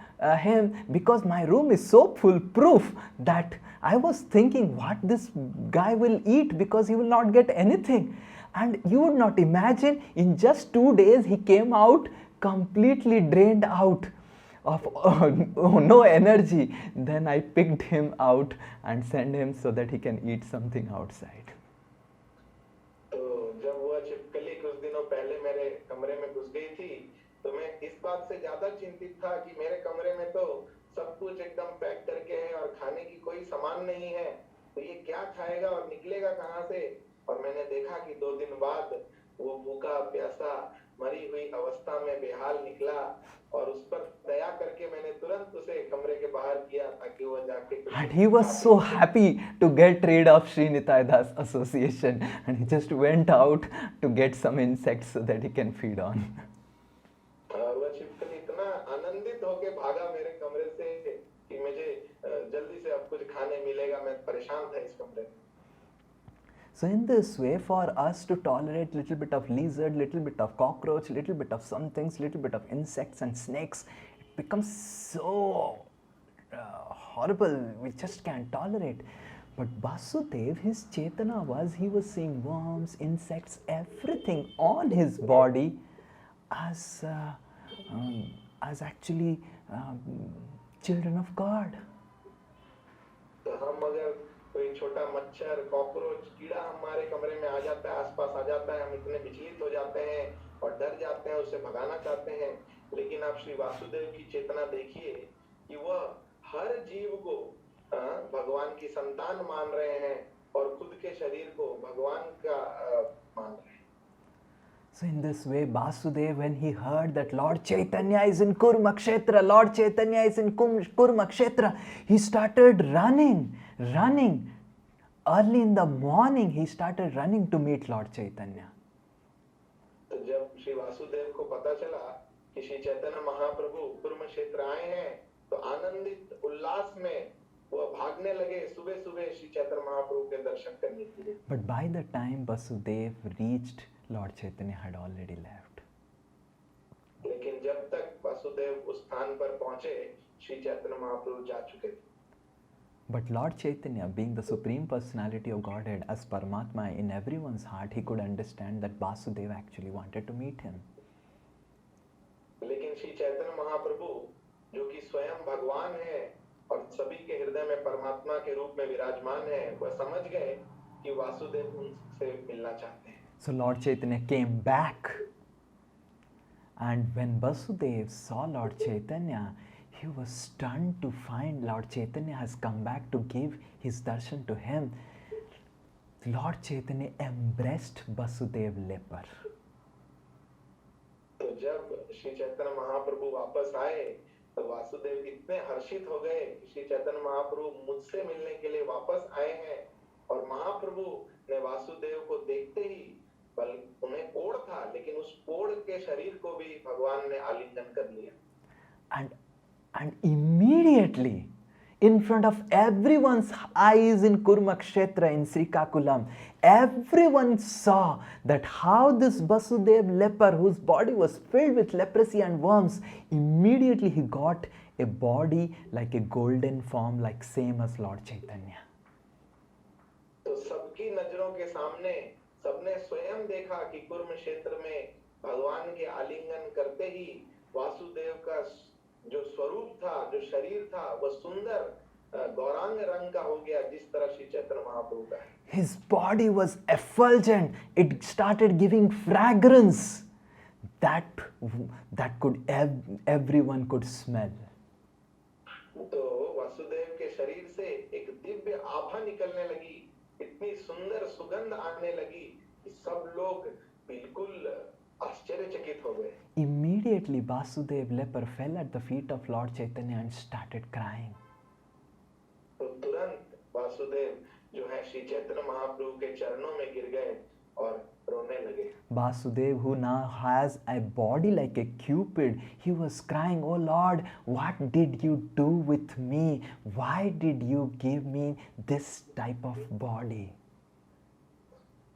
him because my room is so foolproof that I was thinking what this guy will eat because he will not get anything. And you would not imagine, in just 2 days he came out completely drained out of no energy. Then I picked him out and sent him so that he can eat something outside. तो जब वह छिपकली कुछ दिनों पहले मेरे कमरे में घुस गई थी, तो मैं इस बात से ज्यादा चिंतित था कि मेरे कमरे में तो सब कुछ एकदम पैक करके है और खाने की कोई सामान नहीं है, तो ये क्या खाएगा और निकलेगा कहाँ से। और मैंने देखा कि 2 दिन बाद वो भूखा प्यासा मरी हुई अवस्था में बेहाल निकला और उस पर दया करके मैंने तुरंत उसे कमरे के बाहर किया ताकि वो जाके And he was so happy to get rid of Sri Nitai Das association, and he just went out to get some insects so that he can feed on. और वह छिपकली इतना आनंदित होके भागा मेरे कमरे से कि मुझे जल्दी से अब कुछ खाने मिलेगा, मैं परेशान था इस कमरे में। So in this way, for us to tolerate little bit of lizard, little bit of cockroach, little bit of some things, little bit of insects and snakes, it becomes so horrible. We just can't tolerate. But Vasudev, his Chetana was, he was seeing worms, insects, everything on his body as actually children of God. तो हम अगर कोई छोटा मच्छर, cockroach, कीड़ा हमारे कमरे में आ जाता है, आसपास आ जाता है, हम इतने विचलित हो जाते हैं और डर जाते हैं, उसे भगाना चाहते हैं। लेकिन आप श्री वासुदेव की चेतना देखिए कि वह हर जीव को भगवान की संतान मान रहे हैं और खुद के शरीर को भगवान का मान रहे हैं। So in this way, Vasudev, when he heard that Lord Chaitanya is in Kurmakshetra, Lord Chaitanya is in Kurmakshetra, he started running. Early in the morning, he started running to meet Lord Chaitanya. तो जब श्री वासुदेव को पता चला कि श्री चैतन्य महाप्रभु कुरुक्षेत्र आए हैं, तो आनंदित उल्लास में वो भागने लगे सुबह-सुबह श्री चैतन्य महाप्रभु के दर्शन करने के लिए। But by the time Vasudev reached, Lord Chaitanya had already left. लेकिन जब तक वासुदेव उस स्थान पर पहुंचे, श्री चैतन्य महाप्रभु जा चुके थे। But Lord Chaitanya, being the Supreme Personality of Godhead as Paramatma in everyone's heart, he could understand that Vasudev actually wanted to meet him. लेकिन श्री चैतन्य महाप्रभु जो कि स्वयं भगवान है और सभी के हृदय में परमात्मा के रूप में विराजमान है, वह समझ गए कि वासुदेव उनसे मिलना चाहते हैं। So Lord Chaitanya came back, and when Vasudev saw Lord Chaitanya, he was stunned to find Lord Chaitanya has come back to give his darshan to him. Lord Chaitanya embraced Vasudev leper. तो जब श्री चैतन्य महाप्रभु वापस आए, तो वासुदेव इतने हर्षित हो गए कि श्री चैतन्य महाप्रभु मुझसे मिलने के लिए वापस आए हैं। और महाप्रभु ने वासुदेव को देखते ही, बल उन्हें कोढ़ था, लेकिन उस कोढ़ के शरीर को भी भगवान ने आलिंगन कर लिया। And immediately, in front of everyone's eyes in Kurmakshetra in Srikakulam, everyone saw that how this Vasudev leper, whose body was filled with leprosy and worms, immediately he got a body like a golden form, like same as Lord Chaitanya. तो सबकी नजरों के सामने सबने स्वयं देखा कि कुरुक्षेत्र में भगवान के आलिंगन करते ही वासुदेव का जो स्वरूप था, जो शरीर था, वह सुंदर गौरांग रंग का हो गया, जिस तरह श्री चैतन्य महाप्रभु का है। His body was effulgent. It started giving fragrance that could everyone could smell. तो वासुदेव के शरीर से एक दिव्य आभा निकलने लगी, इतनी सुंदर सुगंध आने लगी कि सब लोग बिल्कुल आश्चर्यचकित हो गए। Immediately, Vasudev leper fell at the feet of Lord Chaitanya and started crying. तो तुरंत वासुदेव जो है श्री चैतन्य महाप्रभु के चरणों में गिर गए और रोने लगे। Vasudev, who now has a body like a cupid, he was crying, "Oh Lord, what did you do with me? Why did you give me this type of body?"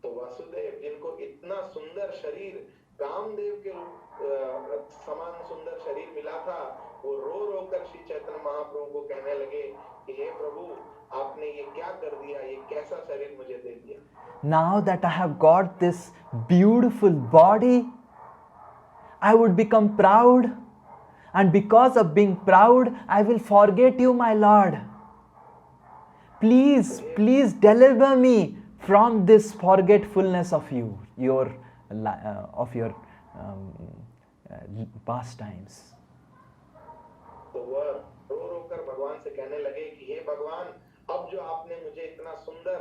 तो वासुदेव जिनको इतना सुंदर शरीर कामदेव के समान सुंदर शरीर मिला था, वो रो रो कर श्री चैतन्य महाप्रभु को कहने लगे कि हे प्रभु, आपने ये क्या कर दिया, ये कैसा शरीर मुझे दे दिया। Now that I have got this beautiful body, I would become proud, and because of being proud, I will forget you, my Lord. Please, please deliver me from this forgetfulness of you, of your pastimes. तो वह रो रो कर भगवान से कहने लगे कि हे भगवान, अब जो आपने मुझे इतना सुंदर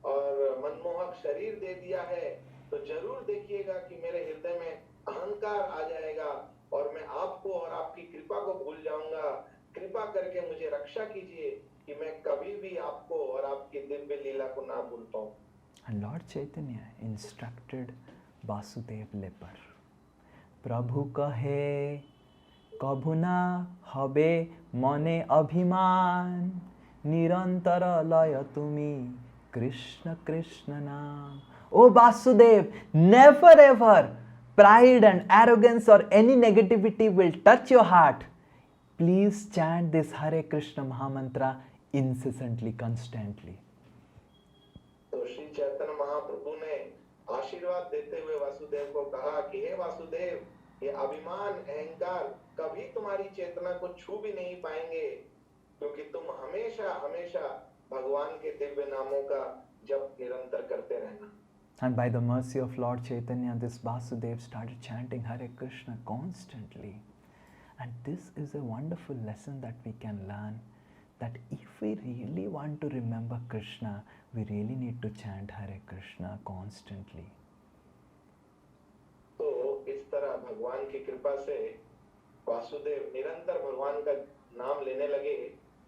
और मनमोहक शरीर दे दिया है, तो जरूर देखिएगा कि मेरे हृदय में अहंकार आ जाएगा और मैं आपको और आपकी कृपा को भूल जाऊंगा। कृपा करके मुझे रक्षा कीजिए कि मैं कभी भी आपको और आपकी दिव्य लीला को ना भूल पाऊं। And Lord Chaitanya instructed Vasudev leper, प्रभु कहे कभु ना हबे मने अभिमान, निरंतर लय तुमी कृष्ण कृष्ण नाम. Oh Vasudev, never ever pride and arrogance or any negativity will touch your heart. Please chant this Hare Krishna Mahamantra incessantly, constantly. तो श्री चैतन्य महाप्रभु ने आशीर्वाद देते हुए वासुदेव को कहा कि हे वासुदेव, ये अभिमान अहंकार कभी तुम्हारी चेतना को छू भी नहीं पाएंगे, क्योंकि तुम हमेशा हमेशा भगवान के दिव्य नामों का जप निरंतर करते रहना। And by the mercy of Lord Chaitanya, this Vasudev started chanting Hare Krishna constantly. And this is a wonderful lesson that we can learn, that if we really want to remember Krishna, we really need to chant Hare Krishna constantly. तो इस तरह भगवान की कृपा से वासुदेव निरंतर भगवान का नाम लेने लगे,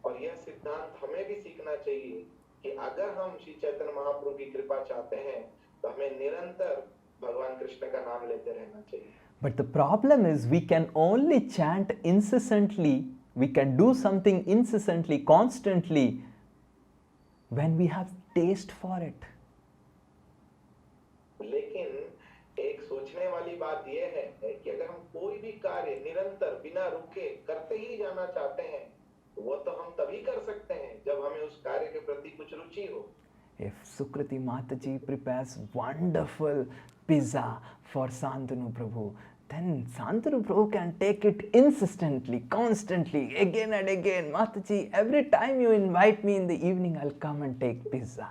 और यह सिद्धांत हमें भी सीखना चाहिए कि अगर हम श्री चैतन्य महाप्रभु की कृपा चाहते हैं तो हमें निरंतर भगवान कृष्ण का नाम लेते रहना चाहिए। But the problem is we can only chant incessantly, we can do something incessantly, constantly, when we have taste for it. लेकिन एक सोचने वाली बात यह है कि अगर हम कोई भी कार्य निरंतर बिना रुके करते ही जाना चाहते हैं, वो तो हम तभी कर सकते हैं जब हमें उस कार्य के प्रति कुछ रुचि हो। If Sukriti Mataji prepares wonderful pizza for Santanu Prabhu, then Santanu Prabhu can take it insistently, constantly, again and again. Mataji, every time you invite me in the evening, I'll come and take pizza.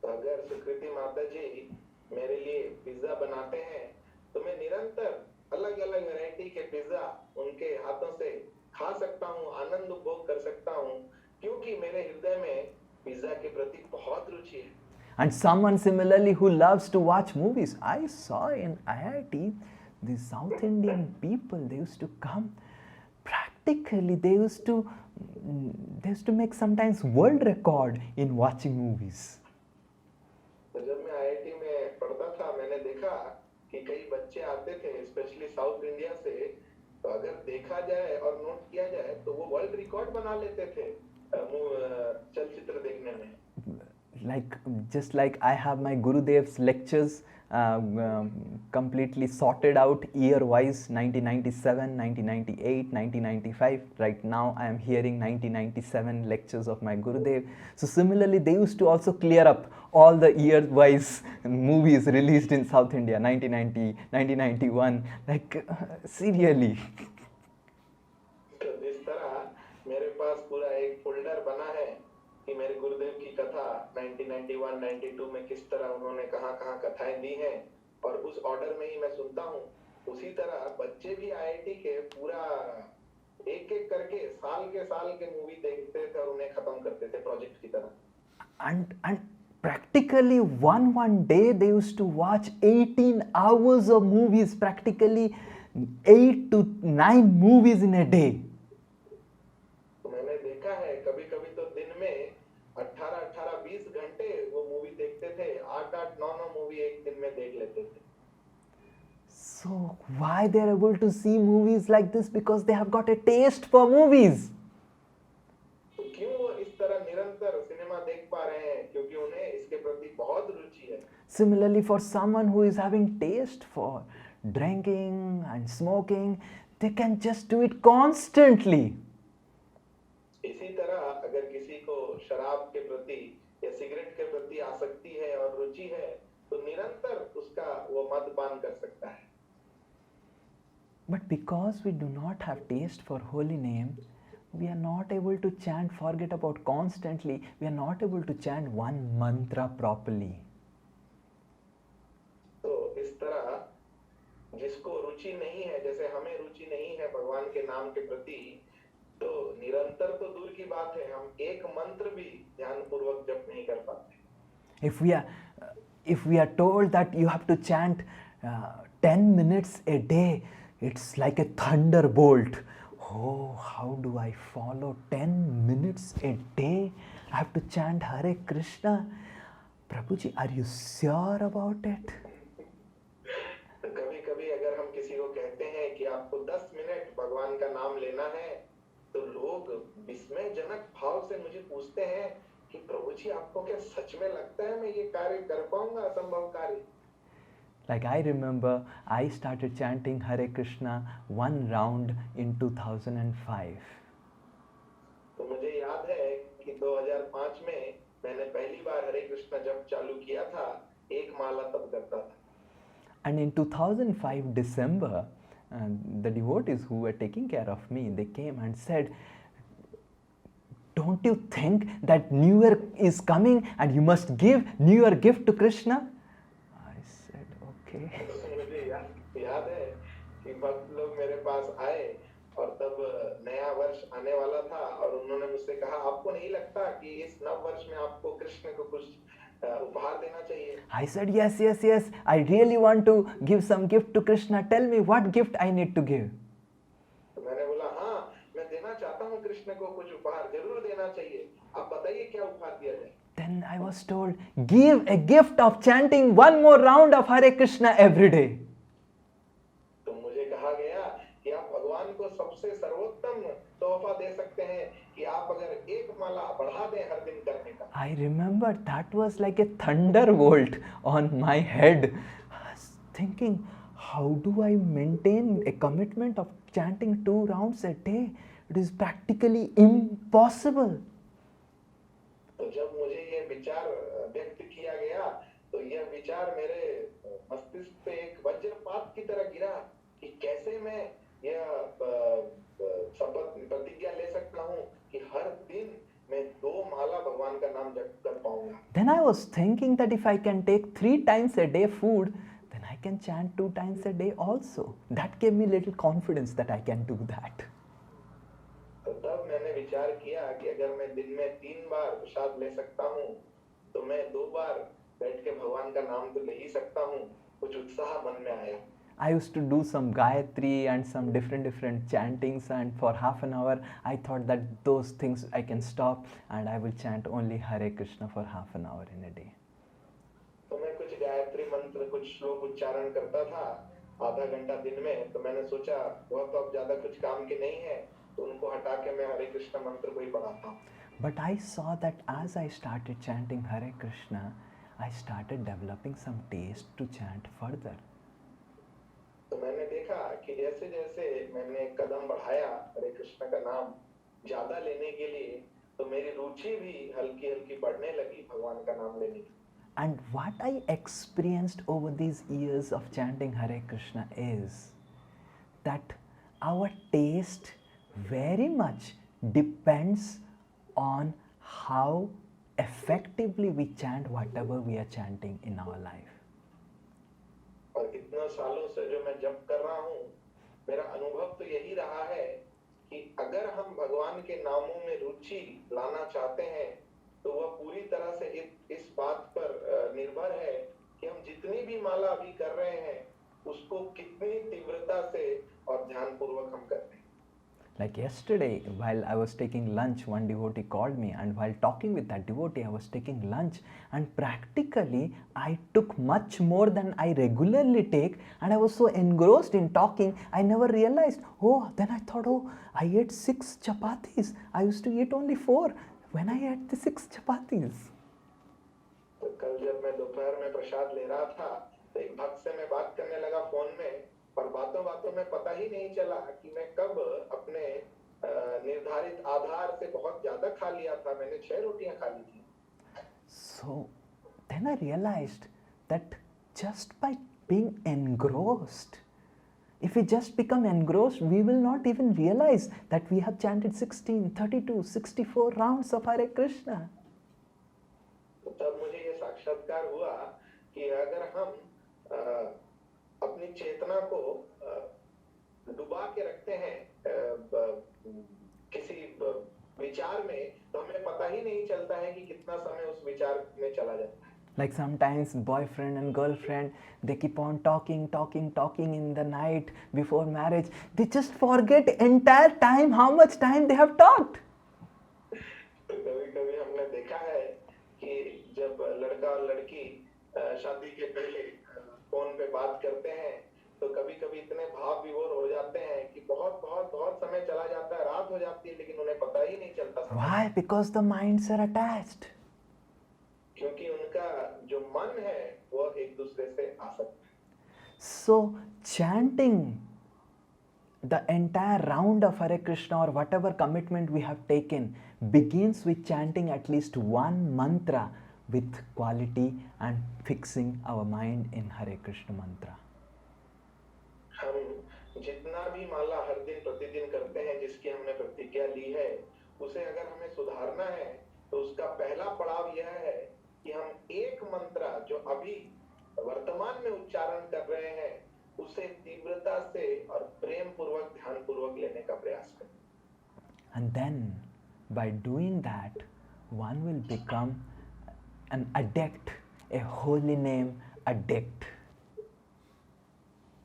तो अगर सुकृति माता जी मेरे लिए pizza बनाते हैं, तो मैं निरंतर अलग अलग वैरायटी के पिज्जा उनके हाथों से खा सकता हूँ, आनंद उपभोग कर सकता हूँ, क्योंकि मेरे हृदय में पिज्जा के प्रति बहुत रुचि है। And someone similarly who loves to watch movies. I saw in IIT, the South Indian people, they used to come, practically they used to make sometimes world record in watching movies. तो जब मैं IIT में पढ़ता था, मैंने देखा कि कई बच्चे आते थे स्पेशली साउथ इंडिया से, तो अगर देखा जाए और नोट किया जाए तो वो वर्ल्ड रिकॉर्ड बना लेते थे चलचित्र देखने में। Just like I have my Gurudev's lectures completely sorted out year-wise, 1997, 1998, 1995. Right now I am hearing 1997 lectures of my Gurudev. So similarly, they used to also clear up all the year-wise movies released in South India, 1990, 1991, like serially. तो इस तरह मेरे पास पूरा एक folder बना है कि मेरे गुरुदेव की कथा 1991, 92 में किस तरह उन्होंने कहाँ-कहाँ कथाएं दी हैं, और उस ऑर्डर में ही मैं सुनता हूँ। उसी तरह बच्चे भी आईआईटी के पूरा एक एक करके साल के मूवी देखते थे और उन्हें खत्म करते थे प्रोजेक्ट की तरह. And practically one day they used to watch 18 hours of movies, practically 8 to 9 movies in a day. तो मैंने देखा है कभी कभी तो दिन में 18-20 घंटे वो मूवी देखते थे. 8-9 मूवी एक दिन में देख लेते थे. So why they are able to see movies like this? Because they have got a taste for movies. तो क्यों वो इस तरह निरंतर सिनेमा देख पा रहे हैं? क्योंकि उन्हें इसके प्रति बहुत रुचि है. Similarly, for someone who is having taste for drinking and smoking, they can just do it constantly. इसी तरह अगर किसी को शराब के प्रति या सिगरेट के प्रति आसक्ति है और रुचि है तो निरंतर उसका वो मद्यपान कर सकता है. But because we do not have taste for holy name, we are not able to chant, forget about constantly, we are not able to chant one mantra properly. तो इस तरह जिसको रुचि नहीं है, जैसे हमें रुचि नहीं है भगवान के नाम के प्रति, तो निरंतर तो दूर की बात है, हम एक मंत्र भी ध्यानपूर्वक जप नहीं कर पाते. If we are told that you have to chant 10 minutes a day, it's like a thunderbolt. Oh, how do I follow 10 minutes a day? I have to chant Hare Krishna. Prabhuji, are you sure about it? कभी कभी अगर हम किसी को कहते हैं कि आपको 10 मिनट भगवान का नाम लेना है, तो लोग विस्मयजनक भाव से मुझे पूछते हैं कि प्रभु जी आपको क्या सच में लगता है मैं ये कार्य कर पाऊंगा, असंभव कार्य. Like I remember, I started chanting Hare Krishna one round in 2005. तो मुझे याद है कि 2005 में मैंने पहली बार हरे कृष्णा जप चालू किया था. एक माला तब करता था. And in 2005 December, the devotees who were taking care of me, they came and said, don't you think that New Year is coming and you must give New Year gift to Krishna? I said, okay. मुझे याद है कि भक्त लोग मेरे पास आए और तब नया वर्ष आने वाला था और उन्होंने मुझसे कहा आपको नहीं लगता कि इस नव वर्ष में आपको कृष्ण को कुछ उपहार देना चाहिए. I said, yes, I really want to give some gift to Krishna. Tell me what gift I need to give. तो मैंने बोला हाँ मैं देना चाहता हूँ कृष्ण को कुछ उपहार जरूर देना चाहिए. आप बताइए क्या उपहार दिया जाए. Then I was told, give a gift of chanting one more round of Hare Krishna every day. तो मुझे कहा गया कि आप भगवान को सबसे सर्वोत्तम तोहफा दे सकते हैं कि आप अगर एक माला बढ़ा दें हर दिन करने का. I remember that was like a thunderbolt on my head. I was thinking, how do I maintain a commitment of chanting 2 rounds a day? It is practically impossible. तो जब मुझे ये विचार व्यक्त किया गया तो यह विचार मेरे मस्तिष्क पे एक वज्रपात की तरह गिरा कि कैसे मैं यह शपथ प्रतिज्ञा ले सकता हूँ कि हर दिन मैं 2 माला भगवान का नाम जप कर पाऊंगा. Then I was thinking that if I can take 3 times a day food, then I can chant 2 times a day also. That gave me little confidence that I can do that. तो तब मैंने विचार किया कि अगर मैं दिन में 3 बार प्रसाद ले सकता हूँ तो मैं 2 बार बैठ के भगवान का नाम तो ले ही सकता हूँ. कुछ उत्साह मन में आया. I used to do some Gayatri and some different chantings, and for half an hour I thought that those things I can stop and I will chant only Hare Krishna for half an hour in a day. तो मैं कुछ गायत्री मंत्र कुछ श्लोक उच्चारण करता था आधा घंटा दिन में. तो मैंने सोचा वह तो अब ज्यादा कुछ काम के नहीं है तो उनको हटा के मैं हरे कृष्ण मंत्र को ही पढ़ाता हूँ. But I saw that as I started chanting Hare Krishna, I started developing some taste to chant further. तो मैंने देखा कि जैसे जैसे मैंने कदम बढ़ाया हरे कृष्ण का नाम ज्यादा लेने के लिए तो मेरी रुचि भी हल्की हल्की बढ़ने लगी भगवान का नाम लेने की. And what I experienced over these years of chanting Hare Krishna is that our taste very much depends on how effectively we chant whatever we are chanting in our life. और इतना सालों से जो मैं जप कर रहा हूँ मेरा अनुभव तो यही रहा है कि अगर हम भगवान के नामों में रुचि लाना चाहते हैं तो वह पूरी तरह से इस बात पर निर्भर है कि हम जितनी भी माला अभी कर रहे हैं उसको कितनी तीव्रता से और ध्यानपूर्वक हम कर रहे हैं. Like yesterday, while I was taking lunch, one devotee called me, and while talking with that devotee, I was taking lunch, and practically I took much more than I regularly take, and I was so engrossed in talking, I never realized. Oh, then I thought, oh, I ate 6 chapatis. I used to eat only 4. When I ate the 6 chapatis. तो कल जब मैं दोपहर में प्रसाद ले रहा था तो एक भक्त से मैं बात करने लगा फोन में और बातों बातों में पता ही नहीं चला कि मैं कब अपने निर्धारित आधार से बहुत ज्यादा खा लिया था. मैंने 6 रोटियां खा ली थी. So then I realized that just by being engrossed, if we just become engrossed, we will not even realize that we have chanted 16, 32, 64 rounds of Hare Krishna. तो तब मुझे ये साक्षात्कार हुआ कि अगर हम अपनी चेतना को डुबा के रखते हैं किसी विचार में तो हमें पता ही नहीं चलता है कि कितना समय उस विचार में चला जाता है. Like sometimes boyfriend and girlfriend, they keep on talking in the night before marriage. They just forget entire time how much time they have talked. तो कभी-कभी हमने देखा है कि जब लड़का और लड़की शादी के पहले फोन पे बात करते हैं तो कभी-कभी इतने भाव विभोर हो जाते हैं कि बहुत समय चला जाता है, रात हो जाती है लेकिन उन्हें पता ही नहीं चलता. Why? Because the minds are attached. क्योंकि उनका जो मन है वो एक दूसरे से आसक्त है. So chanting the entire round of Hare Krishna or whatever commitment we have taken begins with chanting at least one mantra with quality and fixing our mind in Hare Krishna mantra. हम जितना भी माला हर दिन प्रतिदिन करते हैं जिसकी हमने प्रतिज्ञा ली है उसे अगर हमें सुधारना है तो उसका पहला पड़ाव यह है कि हम एक मंत्र जो अभी वर्तमान में उच्चारण कर रहे हैं उसे तीव्रता से और प्रेम पूर्वक ध्यान पूर्वक लेने का प्रयास करें. And then by doing that one will become an addict, a holy name addict.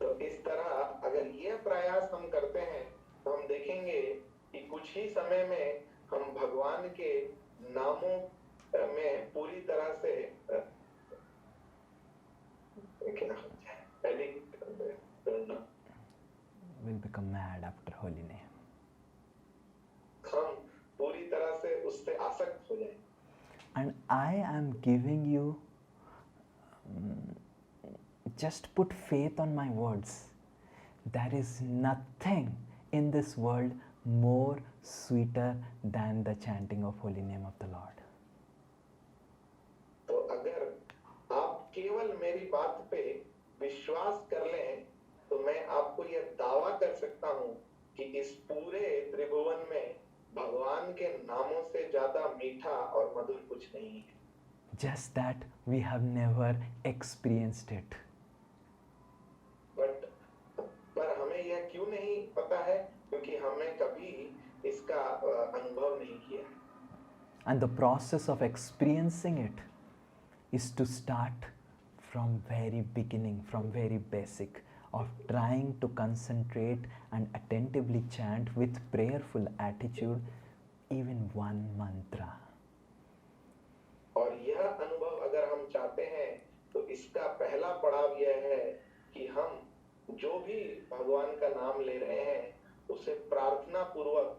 तो इस तरह अगर यह प्रयास हम करते हैं तो हम देखेंगे कि कुछ ही समय में हम भगवान के नामों में पूरी तरह से Will become mad after holy name. हम पूरी तरह से उससे आसक्त हो जाएं. And I am giving you, just put faith on my words. There is nothing in this world more sweeter than the chanting of holy name of the Lord. तो अगर आप केवल मेरी बात पे विश्वास कर लें तो मैं आपको यह दावा कर सकता हूँ कि इस पूरे त्रिभुवन में भगवान के नामों से ज्यादा मीठा और मधुर कुछ नहीं है. Just that we have never experienced it. पर हमें यह क्यों नहीं पता है क्योंकि हमने कभी इसका अनुभव नहीं किया. And the process of experiencing it is to start from very beginning, from very basic, of trying to concentrate and attentively chant with prayerful attitude even one mantra. और यह अनुभव अगर हम चाहते हैं तो इसका पहला पड़ाव यह है कि हम जो भी भगवान का नाम ले रहे हैं उसे प्रार्थना पूर्वक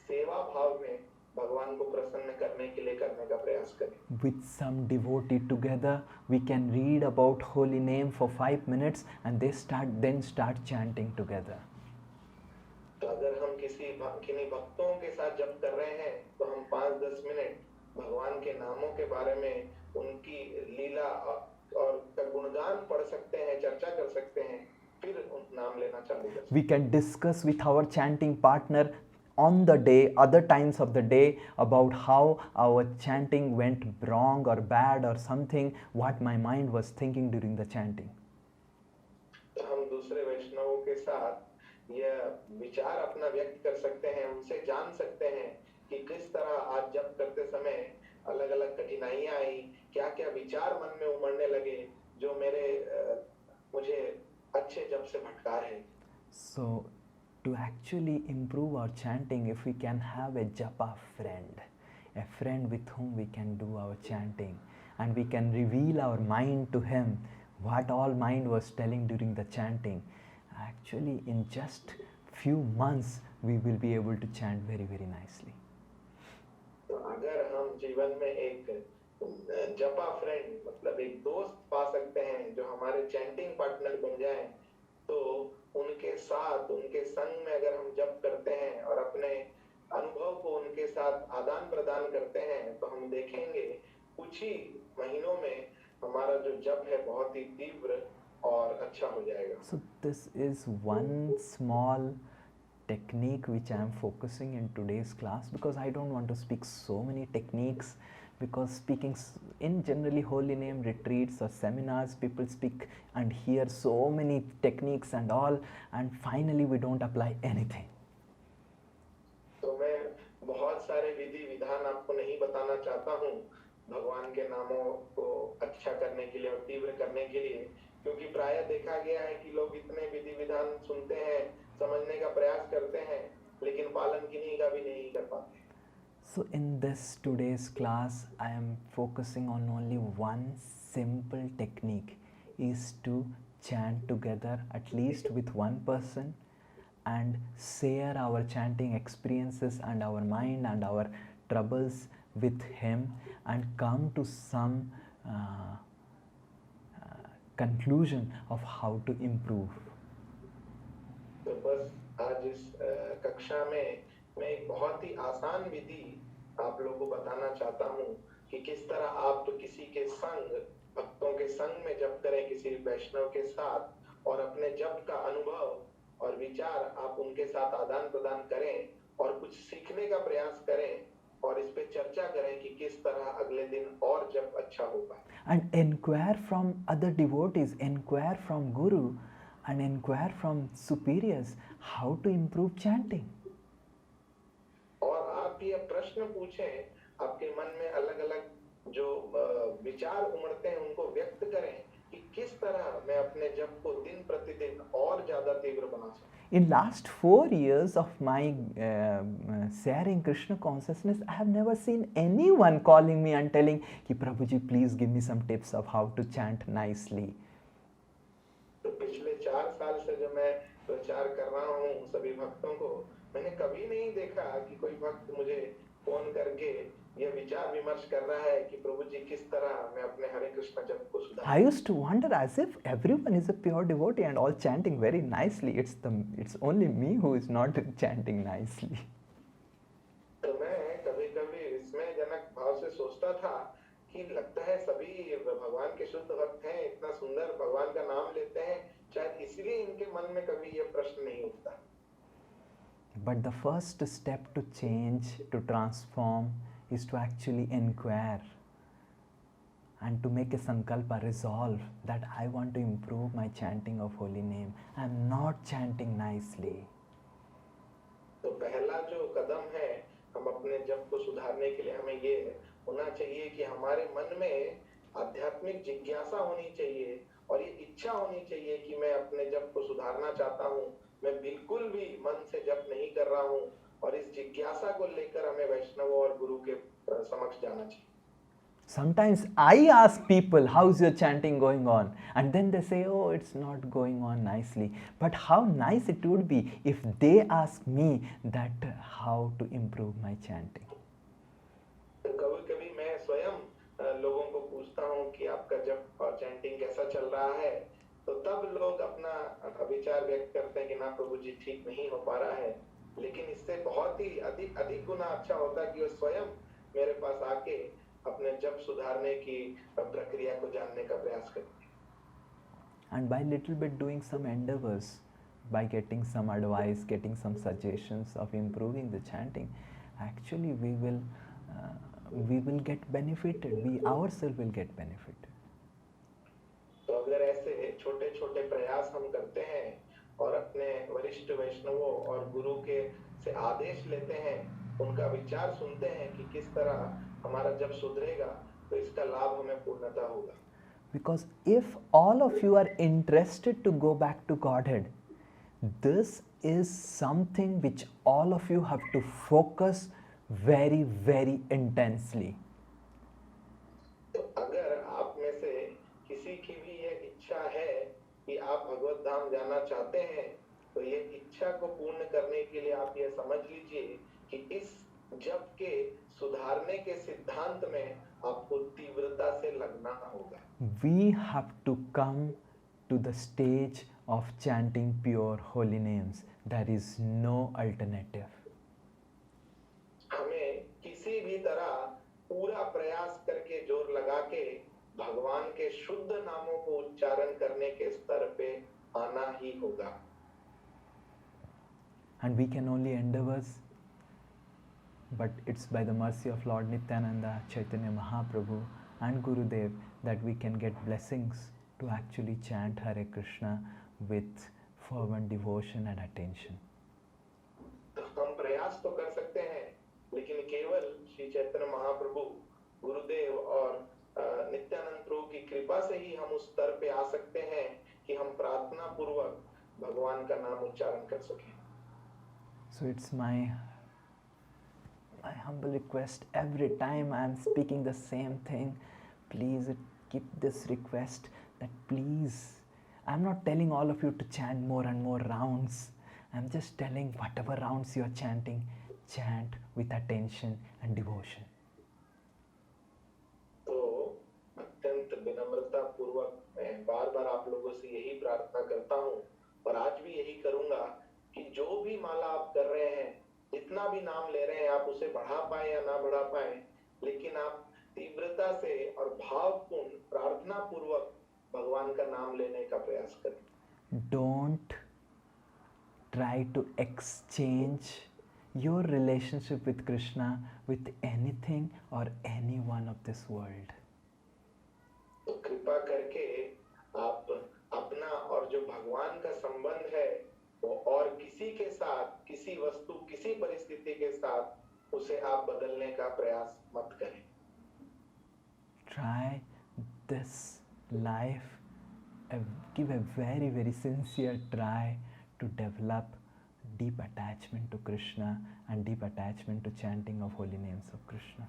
सेवा भाव में भगवान को प्रसन्न करने के लिए करने का प्रयास करें. With some devotee together, we can read about holy name for 5 minutes and they start chanting together. तो अगर हम किन्हीं भक्तों के साथ जप कर रहे हैं तो हम 5-10 मिनट भगवान के नामों के बारे में उनकी लीला और गुणगान पढ़ सकते हैं, चर्चा कर सकते हैं, फिर नाम लेना चालू कर सकते हैं. We can discuss with our chanting partner on the day, other times of the day, about how our chanting went wrong or bad or something, what my mind was thinking during the chanting. तो हम दूसरे वैष्णवों के साथ यह विचार अपना व्यक्त कर सकते हैं, उनसे जान सकते हैं कि किस तरह आज जप करते समय अलग अलग कठिनाइयां आई, क्या क्या विचार मन में उमड़ने लगे जो मुझे अच्छे जप से भटका रहे। So, to actually improve our chanting, if we can have a japa friend, a friend with whom we can do our chanting, and we can reveal our mind to him, what all mind was telling during the chanting, actually in just few months we will be able to chant very, very nicely. तो अगर हम जीवन में एक जपा friend मतलब एक दोस्त पा सकते हैं जो हमारे चैंटिंग पार्टनर बन जाएं, तो उनके साथ उनके संग में अगर हम जप करते हैं और अपने अनुभव को उनके साथ आदान प्रदान करते हैं, तो हम देखेंगे कुछ ही महीनों में हमारा जो जप है बहुत ही तीव्र और अच्छा हो जाएगा। So this is one small technique which I am focusing in today's class, because I don't want to speak so many techniques, because speaking in generally holy name retreats or seminars, people speak and hear so many techniques and all, and finally we don't apply anything. तो मैं बहुत सारे विधि विधान आपको नहीं बताना चाहता हूँ भगवान के नामों को अच्छा करने के लिए और तीव्र करने के लिए, क्योंकि प्रायः देखा गया है कि लोग इतने विधि विधान सुनते हैं, समझने का प्रयास करते हैं, लेकिन पालन किन्हीं का भी नहीं कर पाते। So in this today's class, I am focusing on only one simple technique, is to chant together at least with one person and share our chanting experiences and our mind and our troubles with him, and come to some conclusion of how to improve. तो बस आज इस कक्षा में मैं एक बहुत ही आसान विधि आप लोगों को बताना चाहता हूँ कि किस तरह आप किसी के संग, भक्तों के संग में जप करें, किसी वैष्णव के साथ, और अपने जप का अनुभव और विचार आप उनके साथ आदान प्रदान करें और कुछ सीखने का प्रयास करें और इस पे चर्चा करें कि किस तरह अगले दिन और जप अच्छा हो पाए। And inquire from other devotees, inquire from Guru, and inquire from superiors how to improve chanting. और आप ये प्रश्न पूछें, आपके मन में अलग अलग जो विचार उमड़ते हैं उनको व्यक्त करें कि किस तरह मैं अपने जप को दिन प्रतिदिन और ज्यादा तीव्र बना सकूं। In last 4 years of my sharing Krishna consciousness, I have never seen anyone calling me and telling कि प्रभु जी please give me some tips of how to chant nicely. तो पिछले 4 साल से जो मैं प्रचार कर रहा हूँ सभी भक्तों को, मैंने कभी नहीं देखा कि कोई भक्त मुझे फोन करके यह विचार विमर्श कर रहा है कि प्रभु जी किस तरह मैं अपने हरे कृष्ण जप को सुधारूं। I used to wonder as if everyone is a pure devotee and all chanting very nicely. It's only me who is not chanting nicely. तो मैं कभी-कभी विस्मयजनक भाव से सोचता था कि लगता है सभी भगवान के शुद्ध भक्त हैं, इतना सुंदर भगवान का नाम लेते हैं, शायद इसलिए इनके मन में कभी यह प्रश्न नहीं उठता। But the first step to change, to transform, is to actually inquire and to make a sankalpa, resolve that I want to improve my chanting of holy name. I am not chanting nicely. तो पहला जो कदम है हम अपने जप को सुधारने के लिए, हमें ये होना चाहिए कि हमारे मन में आध्यात्मिक जिज्ञासा होनी चाहिए और ये इच्छा होनी चाहिए कि मैं अपने जप को सुधारना चाहता हूँ, मैं बिल्कुल भी मन से जप नहीं कर रहा हूँ, और इस जिज्ञासा को लेकर हमें वैष्णव और गुरु के समक्ष जाना चाहिए। Sometimes I ask people, how's your chanting going on? And then they say, oh, it's not going on nicely. But how nice it would be if they ask me that how to improve my chanting. कभी-कभी मैं स्वयं लोगों को पूछता हूँ कि आपका जप और चैंटिंग कैसा चल रहा है, तो तब लोग अपना विचार व्यक्त करते हैं कि ना प्रभु जी ठीक नहीं हो पा रहा है, लेकिन इससे बहुत ही अधिक गुना अच्छा होता है कि वो स्वयं मेरे पास आके अपने जप सुधारने की प्रक्रिया को जानने का प्रयास करते हैं। And by little bit doing some endeavors, by getting some advice, getting some suggestions of improving the chanting, actually we will get benefited. We ourselves will get benefited. तो अगर ऐसे छोटे-छोटे प्रयास हम करते हैं और अपने वरिष्ठ वैष्णव वैष्णवों और गुरु के से आदेश लेते हैं, उनका विचार सुनते हैं कि किस तरह हमारा जब सुधरेगा तो इसका लाभ हमें पूर्णतः होगा. Because if all of you are interested to go back to Godhead, this is something which all of you have to focus very, very intensely. तो अगर आप में से किसी की भी ये इच्छा है कि आप भगवत धाम जाना चाहते हैं, तो ये इच्छा को पूर्ण करने के लिए आप ये समझ लीजिए कि इस जप के सुधारने के सिद्धांत में आपको तीव्रता से लगना होगा. We have to come to the stage of chanting pure holy names. There is no alternative. हमें किसी भी तरह पूरा प्रयास करके जोर लगा के भगवान के शुद्ध नामों को उच्चारण करने के स्तर पे आना ही होगा. And we can only endeavors, but it's by the mercy of Lord Nityananda, Chaitanya Mahaprabhu and Gurudev that we can get blessings to actually chant Hare Krishna with fervent devotion and attention. तो हम प्रयास तो कर सकते हैं, लेकिन केवल श्री चैतन्य महाप्रभु, गुरुदेव और नित्यानंद प्रभु की कृपा से ही हम उस स्तर पे आ सकते हैं कि हम प्रार्थना पूर्वक भगवान का नाम उच्चारण कर सकें. So it's my humble request, every time I am speaking the same thing, please keep this request that please, I'm not telling all of you to chant more and more rounds. I'm just telling whatever rounds you are chanting, chant with attention and devotion. तो अत्यंत विनम्रता पूर्वक मैं बार बार आप लोगों से यही प्रार्थना करता हूँ और आज भी यही करूँगा कि जो भी माला आप कर रहे हैं, जितना भी नाम ले रहे हैं, आप उसे बढ़ा पाए या ना बढ़ा पाए, लेकिन आप तीव्रता से और भावपूर्ण प्रार्थना पूर्वक भगवान का नाम लेने का प्रयास करें. Don't try to exchange your relationship with Krishna with anything or anyone of this world. तो कृपा करके आप अपना और जो भगवान का संबंध है वो और किसी के साथ, किसी वस्तु, किसी परिस्थिति के साथ उसे आप बदलने का प्रयास मत करें. Try this life, give a very, very sincere try to develop deep attachment to Krishna and deep attachment to chanting of holy names of Krishna.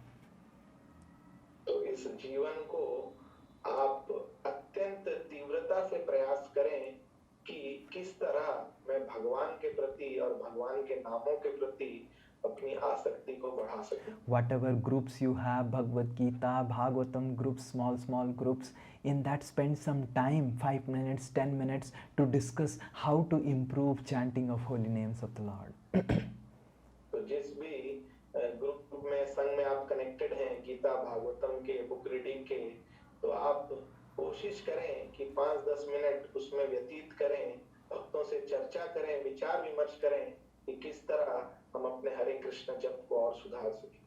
तो इस जीवन को आप अत्यंत तीव्रता से प्रयास करें कि किस तरह मैं भगवान के प्रति और भगवान के नामों के प्रति अपनी आसक्ति को बढ़ा सकूं. Whatever groups you have, Bhagavad Gita, Bhagavatam groups, small groups, in that spend some time, 5 minutes, 10 minutes to discuss how to improve chanting of holy names of the Lord. तो जिस भी ग्रुप में, संघ में आप कनेक्टेड हैं, गीता, भागवतम के, book reading के, तो आप कोशिश करें कि 5-10 मिनट उसमें व्यतीत करें, भक्तों से चर्चा करें, विचार विमर्श करें कि किस तरह हम अपने हरे कृष्ण जप को और सुधार सकें.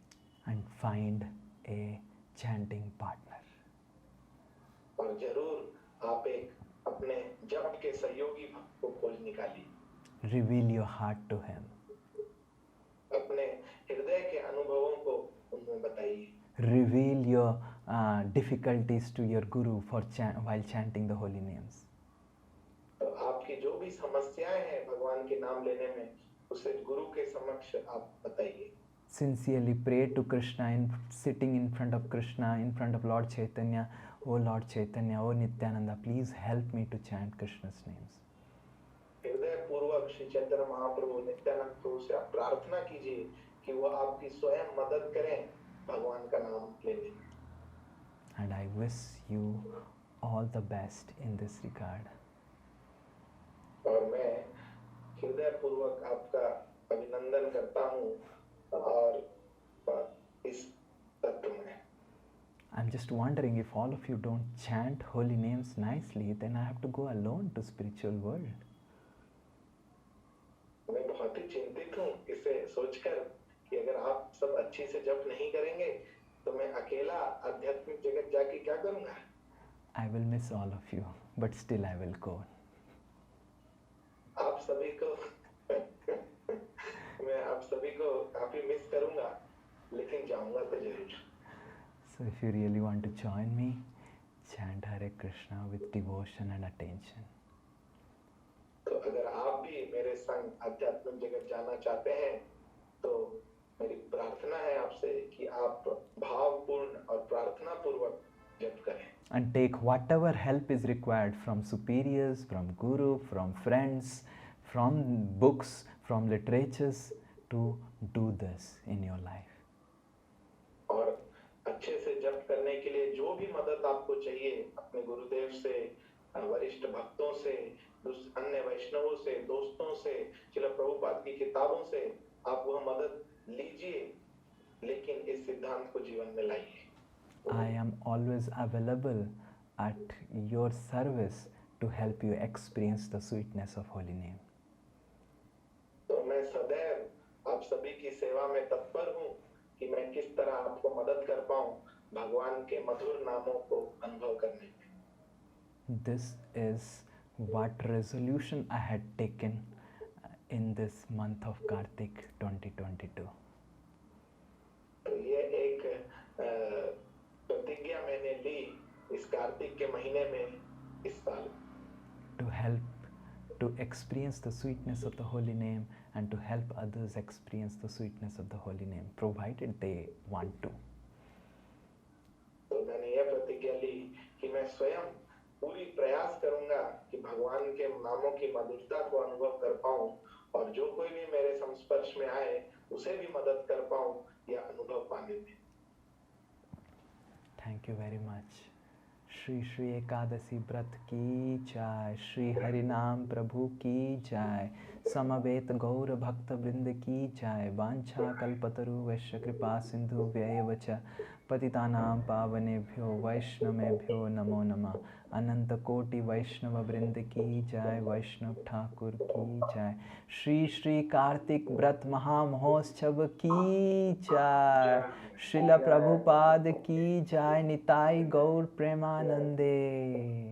And find a chanting partner. और जरूर आप एक अपने जप के सहयोगी भक्त को खोज निकालिए. Reveal your heart to him. अपने हृदय के अनुभवों को उनमें बताइए. Reveal your difficulties to your guru while chanting the holy names. तो आपकी जो भी समस्याएं हैं भगवान के नाम लेने में, उसे गुरु के समक्ष आप बताइए. Sincerely pray to Krishna, sitting in front of Krishna, in front of Lord Chaitanya. Oh Lord Chaitanya, oh Nityananda, please help me to chant Krishna's names. हृदय पूर्वक श्री चैतन्य महाप्रभु, नित्यानंद प्रभु से आप प्रार्थना कीजिए कि वो आपकी स्वयं मदद करें भगवान का नाम लेने में. And I wish you all the best in this regard. और मैं हृदय पूर्वक आपका अभिनंदन करता हूँ और इस तत्व में. I'm just wondering, if all of you don't chant holy names nicely, then I have to go alone to spiritual world. मैं बहुत ही चिंतित हूँ इसे सोचकर कि अगर आप सब अच्छी से जप नहीं करेंगे तो मैं अकेला आध्यात्मिक जगत जाके क्या करूँगा. I will miss all of you, but still I will go. आप सभी को काफी मिस करूंगा, लेकिन जाऊंगा तो जरूर। So if you really want to join me, chant Hare Krishna with devotion and attention. तो अगर आप भी मेरे संग आध्यात्मिक जगत जाना चाहते हैं, तो मेरी प्रार्थना है आपसे कि आप भावपूर्ण और प्रार्थना पूर्वक जप करें। And take whatever help is required from superiors, from guru, from friends, from books, from literatures to do this in your life. और अच्छे से जप करने के लिए जो भी मदद आपको चाहिए, अपने गुरुदेव से, वरिष्ठ भक्तों से, अन्य वैष्णवों से, दोस्तों से, श्रील प्रभुपाद की किताबों से आप वह मदद लीजिए, लेकिन इस सिद्धांत को जीवन में लाइए। I am always available at your service to help you experience the sweetness of holy name. तो मैं सदैव आप सभी की सेवा में तत्पर हूँ कि मैं किस तरह आपको मदद कर पाऊँ भगवान के मधुर नामों को अनुभव करने में। This is what resolution I had taken in this month of Kartik 2022. तो ये एक प्रतिज्ञा मैंने ली इस कार्तिक के महीने में इस साल, to help to experience the sweetness of the holy name and to help others experience the sweetness of the holy name, provided they want to. तो मैंने यह प्रतिज्ञा ली कि मैं स्वयं पूरी प्रयास करूंगा कि भगवान के नामों की मधुरता को अनुभव कर पाऊं, और जो कोई भी मेरे संस्पर्श में आए उसे भी मदद कर पाऊं या अनुभव पाने में। Thank you very much. Shri Shri Ekadashi व्रत की जय, श्री हरि नाम प्रभु की जय, समवेत गौर भक्त वृंद की जय, वांछा कल्पतरु वैश्य कृपा सिंधु व्यैव च पतितानां पावनेभ्यो वैष्णवेभ्यो नमो नमः। अनंत कोटि वैष्णव वृंद की जय, वैष्णव ठाकुर की जय, श्री श्री कार्तिक व्रत महामहोत्सव की जय, श्रील प्रभुपाद की जय, निताई गौर प्रेमानंदे।